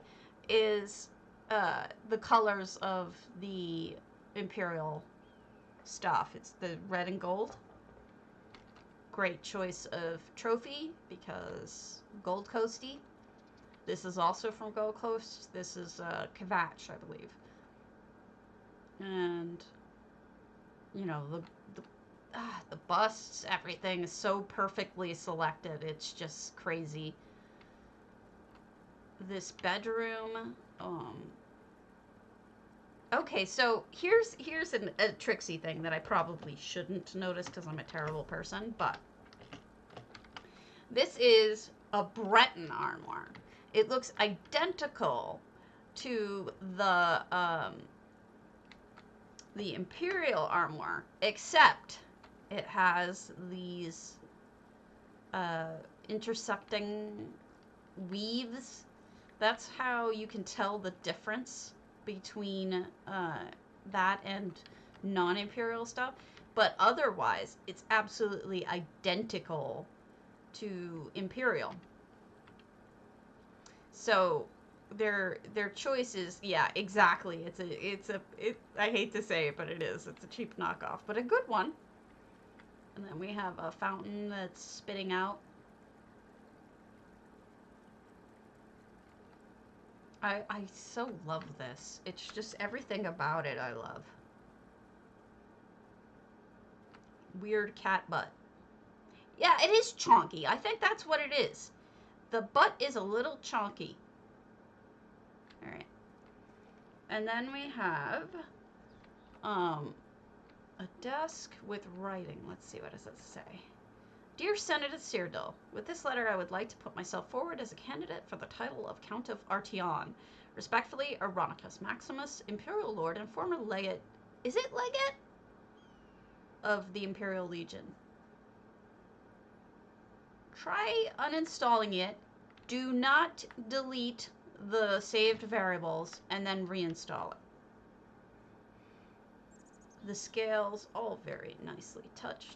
is the colors of the imperial stuff. It's the red and gold. Great choice of trophy because Gold Coasty. This is also from Gold Coast. This is Kvatch, I believe. And you know, the busts, everything is so perfectly selected. It's just crazy. This bedroom, Okay, so here's a tricksy thing that I probably shouldn't notice because I'm a terrible person, but this is a Breton armoire. It looks identical to the Imperial armoire, except it has these intersecting weaves. That's how you can tell the difference between that and non-Imperial stuff. But otherwise, it's absolutely identical to Imperial. So their choice is, yeah, exactly. I hate to say it, but it is. It's a cheap knockoff, but a good one. And then we have a fountain that's spitting out. I so love this. It's just everything about it I love. Weird cat butt. Yeah, it is chonky. I think that's what it is. The butt is a little chonky. Alright. And then we have a desk with writing. Let's see, what does it say? Dear Senator Cyril, with this letter I would like to put myself forward as a candidate for the title of Count of Arteon. Respectfully, Maximus, Imperial Lord and former legate. Is it legate? Of the Imperial Legion. Try uninstalling it. Do not delete the saved variables and then reinstall it. The scales, all very nicely touched.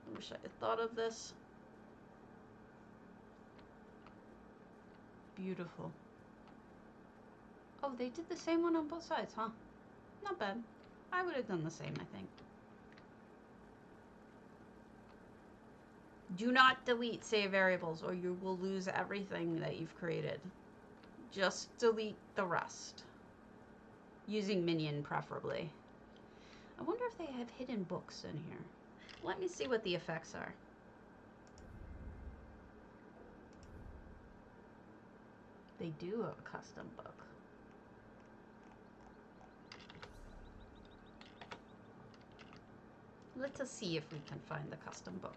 I wish I had thought of this. Beautiful. Oh, they did the same one on both sides, huh? Not bad. I would have done the same, I think. Do not delete save variables or you will lose everything that you've created. Just delete the rest. Using minion, preferably. I wonder if they have hidden books in here. Let me see what the effects are. They do have a custom book. Let us see if we can find the custom book.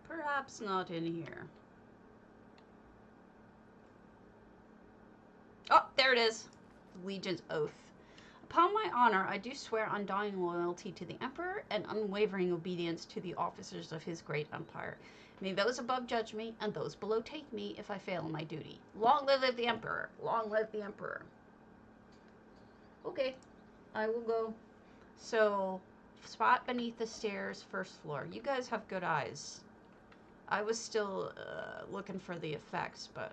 Perhaps not in here. Oh, there it is. Legion's Oath. Upon my honor, I do swear undying loyalty to the Emperor and unwavering obedience to the officers of his great empire. May those above judge me and those below take me if I fail in my duty. Long live the Emperor! Long live the Emperor! Okay, I will go. So, spot beneath the stairs, first floor. You guys have good eyes. I was still looking for the effects, but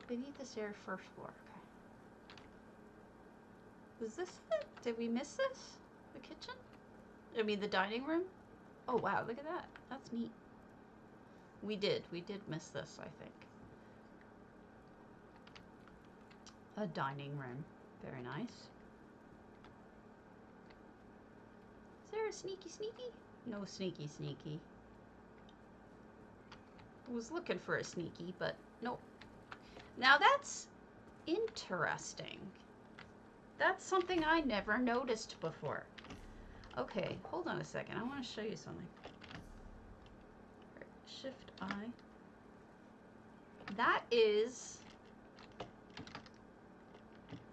beneath the stairs, first floor. Okay. Was this it? Did we miss this? The kitchen? I mean, the dining room? Oh wow, look at that. That's neat. We did miss this, I think. A dining room. Very nice. Is there a sneaky? No sneaky. I was looking for a sneaky, but nope. Now that's interesting. That's something I never noticed before. Okay, hold on a second. I want to show you something. Shift I. That is...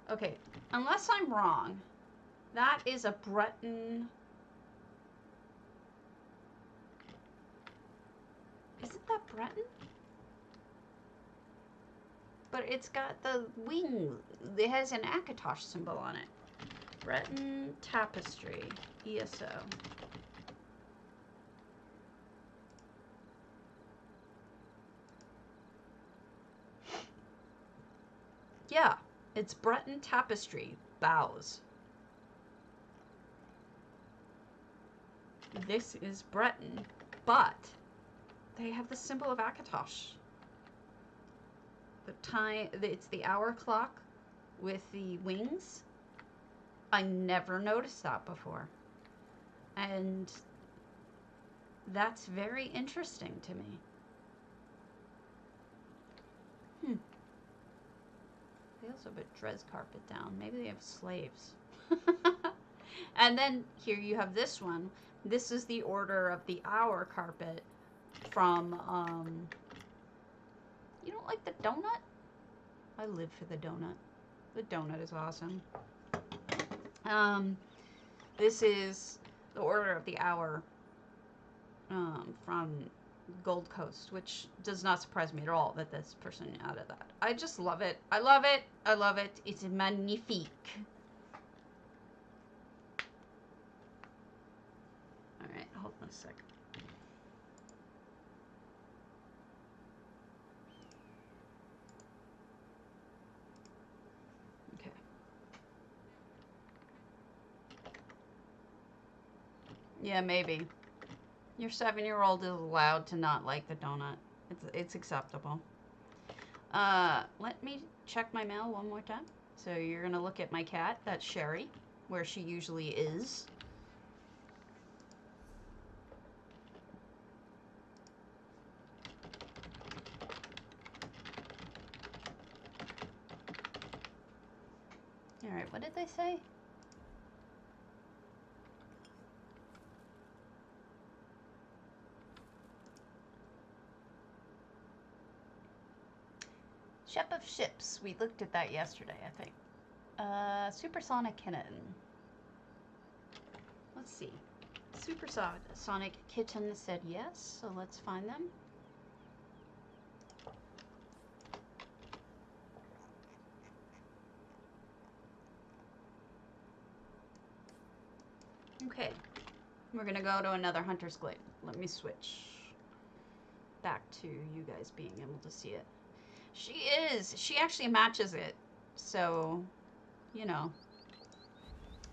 Okay, unless I'm wrong, that is a Breton... Isn't that Breton? But it's got the wing. It has an Akatosh symbol on it. Breton tapestry. ESO. Yeah, it's Breton tapestry. Bows. This is Breton, but they have the symbol of Akatosh. The time, it's the hour clock with the wings. I never noticed that before. And that's very interesting to me. They also put dress carpet down. Maybe they have slaves. And then here you have this one. This is the Order of the Hour carpet from, you don't like the donut? I live for the donut. The donut is awesome. This is the Order of the Hour from Gold Coast, which does not surprise me at all that this person added that. I just love it. I love it. I love it. It's magnifique. All right, hold on a second. Okay. Yeah, maybe. Your 7-year-old is allowed to not like the donut. It's acceptable. Let me check my mail one more time. So you're gonna look at my cat. That's Sherry, where she usually is. All right, what did they say? Ship of Ships. We looked at that yesterday, I think. Supersonic Kitten. Let's see. Supersonic Kitten said yes, so let's find them. Okay. We're gonna go to another Hunter's Glade. Let me switch back to you guys being able to see it. She is. She actually matches it. So, you know.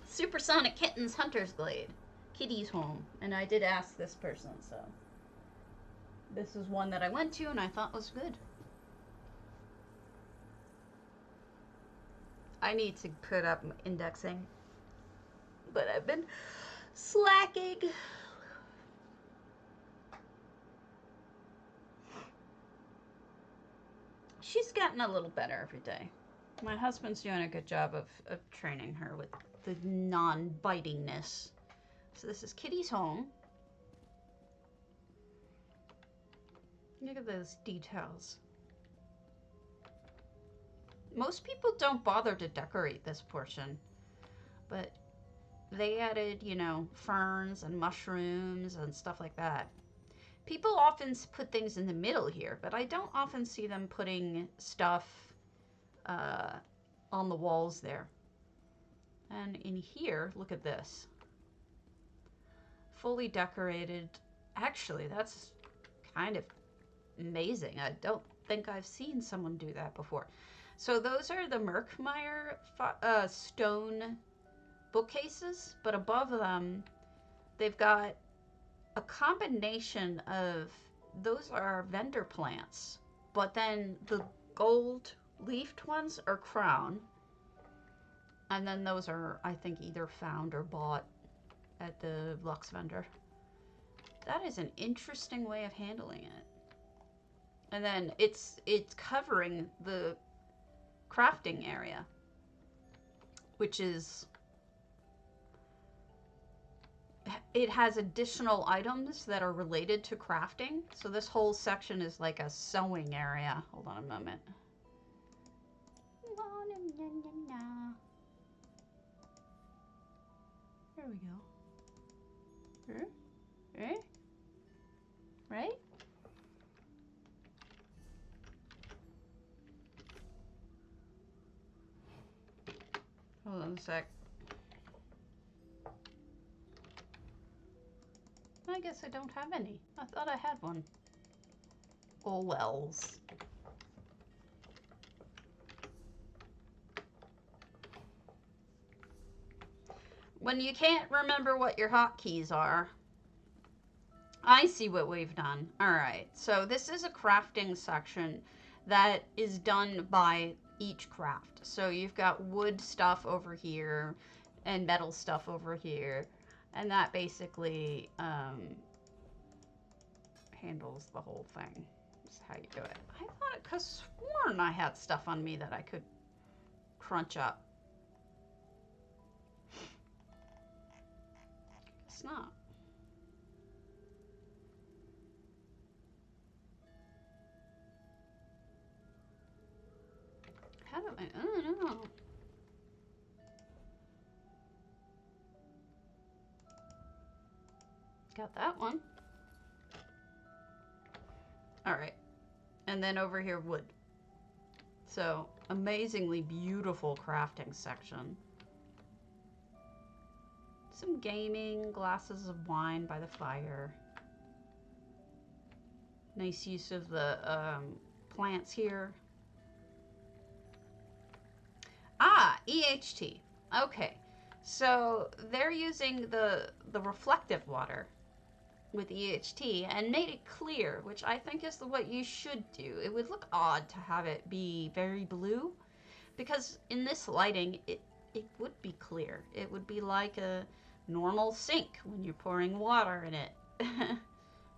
Supersonic Kittens Hunter's Glade. Kitty's home. And I did ask this person, so. This is one that I went to and I thought was good. I need to put up indexing. But I've been slacking. She's gotten a little better every day. My husband's doing a good job of training her with the non-bitingness. So this is Kitty's home. Look at those details. Most people don't bother to decorate this portion, but they added, you know, ferns and mushrooms and stuff like that. People often put things in the middle here, but I don't often see them putting stuff on the walls there. And in here, look at this. Fully decorated. Actually, that's kind of amazing. I don't think I've seen someone do that before. So those are the Merkmeyer stone bookcases, but above them, they've got a combination of, those are vendor plants, but then the gold leafed ones are crown, and then those are, I think, either found or bought at the Lux vendor. That is an interesting way of handling it. And then it's covering the crafting area, which is, it has additional items that are related to crafting. So this whole section is like a sewing area. Hold on a moment. There we go. Right? Hold on a sec. I guess I don't have any. I thought I had one. Oh wells. When you can't remember what your hotkeys are, I see what we've done. Alright, so this is a crafting section that is done by each craft. So you've got wood stuff over here, and metal stuff over here. And that basically handles the whole thing. That's how you do it. I thought it could have sworn I had stuff on me that I could crunch up. It's not. How do I don't know. Got that one. All right. And then over here, wood. So, amazingly beautiful crafting section. Some gaming, glasses of wine by the fire. Nice use of the plants here. Ah, EHT. Okay. So, they're using the reflective water with EHT and made it clear, which I think is what you should do. It would look odd to have it be very blue, because in this lighting, it would be clear. It would be like a normal sink when you're pouring water in it.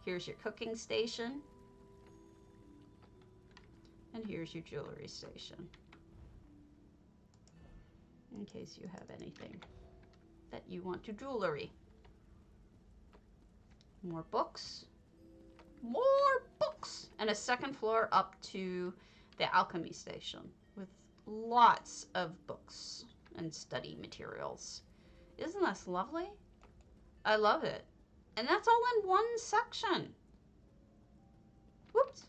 Here's your cooking station. And here's your jewelry station. In case you have anything that you want to jewelry. More books. More books! And a second floor up to the alchemy station with lots of books and study materials. Isn't this lovely? I love it. And that's all in one section. Whoops.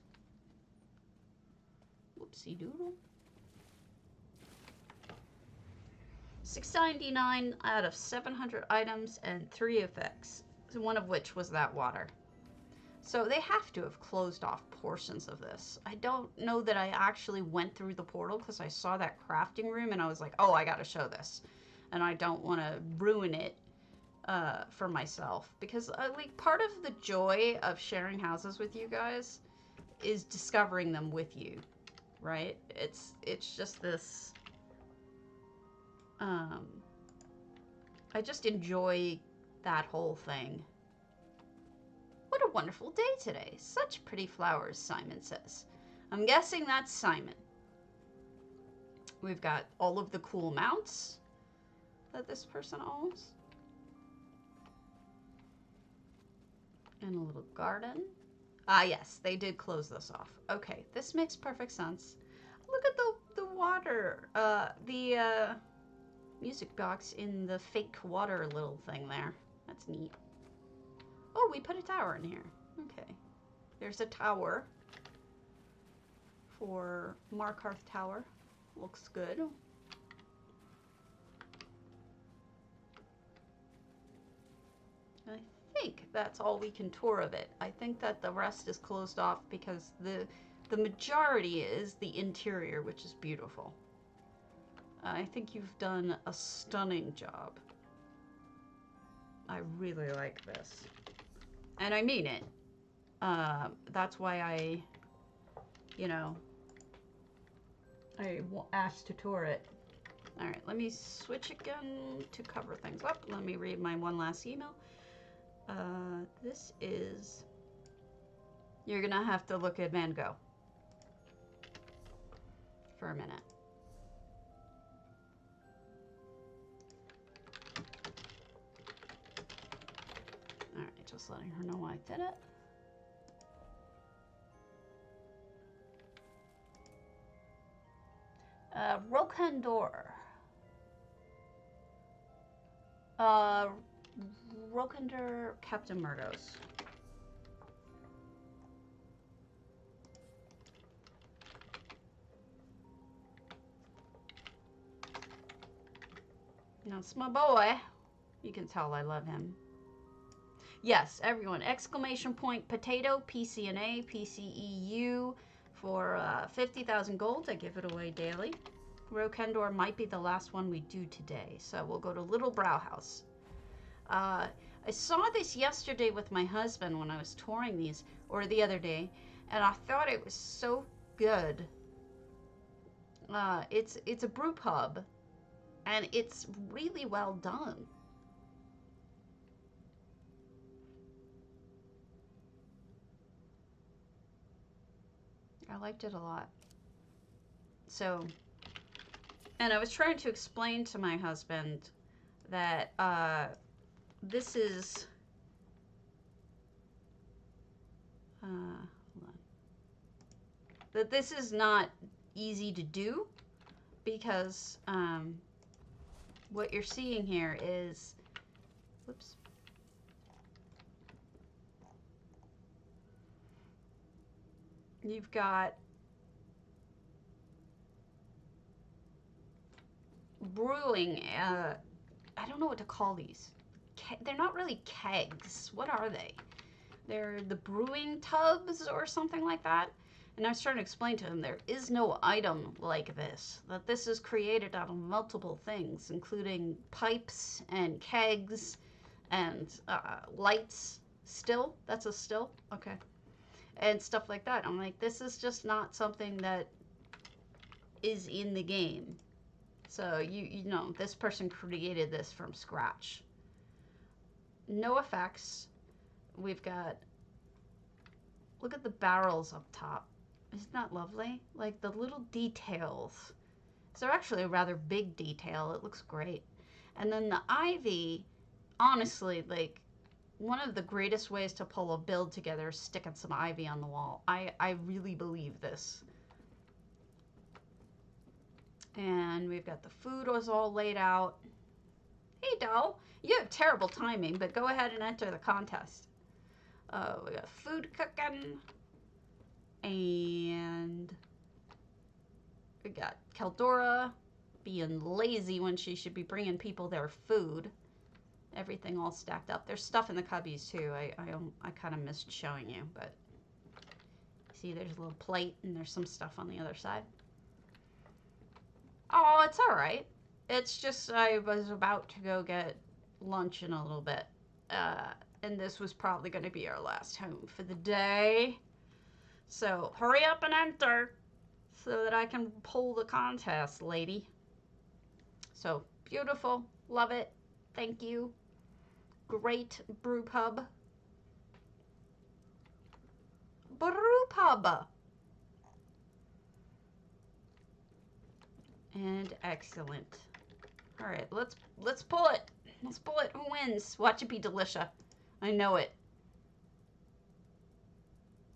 Whoopsie doodle. $6.99 out of 700 items and 3 effects. One of which was that water. So they have to have closed off portions of this. I don't know that I actually went through the portal because I saw that crafting room and I was like, oh, I gotta show this. And I don't want to ruin it for myself. Because like part of the joy of sharing houses with you guys is discovering them with you. Right? It's just this... I just enjoy that whole thing. What a wonderful day today. Such pretty flowers, Simon says. I'm guessing that's Simon. We've got all of the cool mounts that this person owns. And a little garden. Ah, yes, they did close this off. Okay, this makes perfect sense. Look at the water, the music box in the fake water little thing there. That's neat. Oh, we put a tower in here. Okay. There's a tower for Markarth Tower. Looks good. I think that's all we can tour of it. I think that the rest is closed off because the majority is the interior, which is beautiful. I think you've done a stunning job. I really like this. And I mean it. That's why I asked to tour it. Alright, let me switch again to cover things up. Let me read my one last email. This is... You're gonna have to look at Van Gogh for a minute. Alright, just letting her know I did it. Roquendur. Roquendur Captain Margeaux. That's my boy. You can tell I love him. Yes, everyone. Exclamation point potato, PCNA, PCEU for 50,000 gold. I give it away daily. Roquendur might be the last one we do today. So we'll go to Little Brauhaus. I saw this yesterday with my husband when I was touring these, or the other day, and I thought it was so good. It's a brew pub, And it's really well done. I liked it a lot. So, and I was trying to explain to my husband that this is hold on. That this is not easy to do, because what you're seeing here is, whoops, you've got brewing, I don't know what to call these. They're not really kegs. What are they? They're the brewing tubs or something like that. And I was trying to explain to him there is no item like this. That this is created out of multiple things, including pipes and kegs and lights. Still? That's a still? Okay. And stuff like that. I'm like, this is just not something that is in the game. So, you know, this person created this from scratch. No effects. We've got, look at the barrels up top. Isn't that lovely? Like the little details. They're actually a rather big detail. It looks great. And then the ivy, honestly, like one of the greatest ways to pull a build together is sticking some ivy on the wall. I really believe this. And we've got the food was all laid out. Hey, doll, you have terrible timing, but go ahead and enter the contest. We got food cooking. And we got Keldora being lazy when she should be bringing people their food. Everything all stacked up. There's stuff in the cubbies too. I kind of missed showing you, but see, there's a little plate and there's some stuff on the other side. Oh, it's all right. It's just I was about to go get lunch in a little bit, and this was probably going to be our last home for the day. So hurry up and enter so that I can pull the contest, lady. So beautiful. Love it. Thank you. Great brew pub. Brew pub. And excellent. All right, let's pull it. Let's pull it. Who wins? Watch it be Delicia. I know it.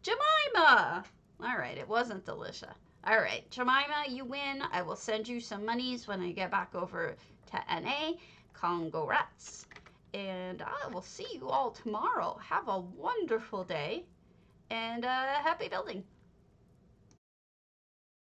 Jemima! All right, it wasn't Delicia. All right, Jemima, you win. I will send you some monies when I get back over to NA. Congrats. And I will see you all tomorrow. Have a wonderful day. And happy building.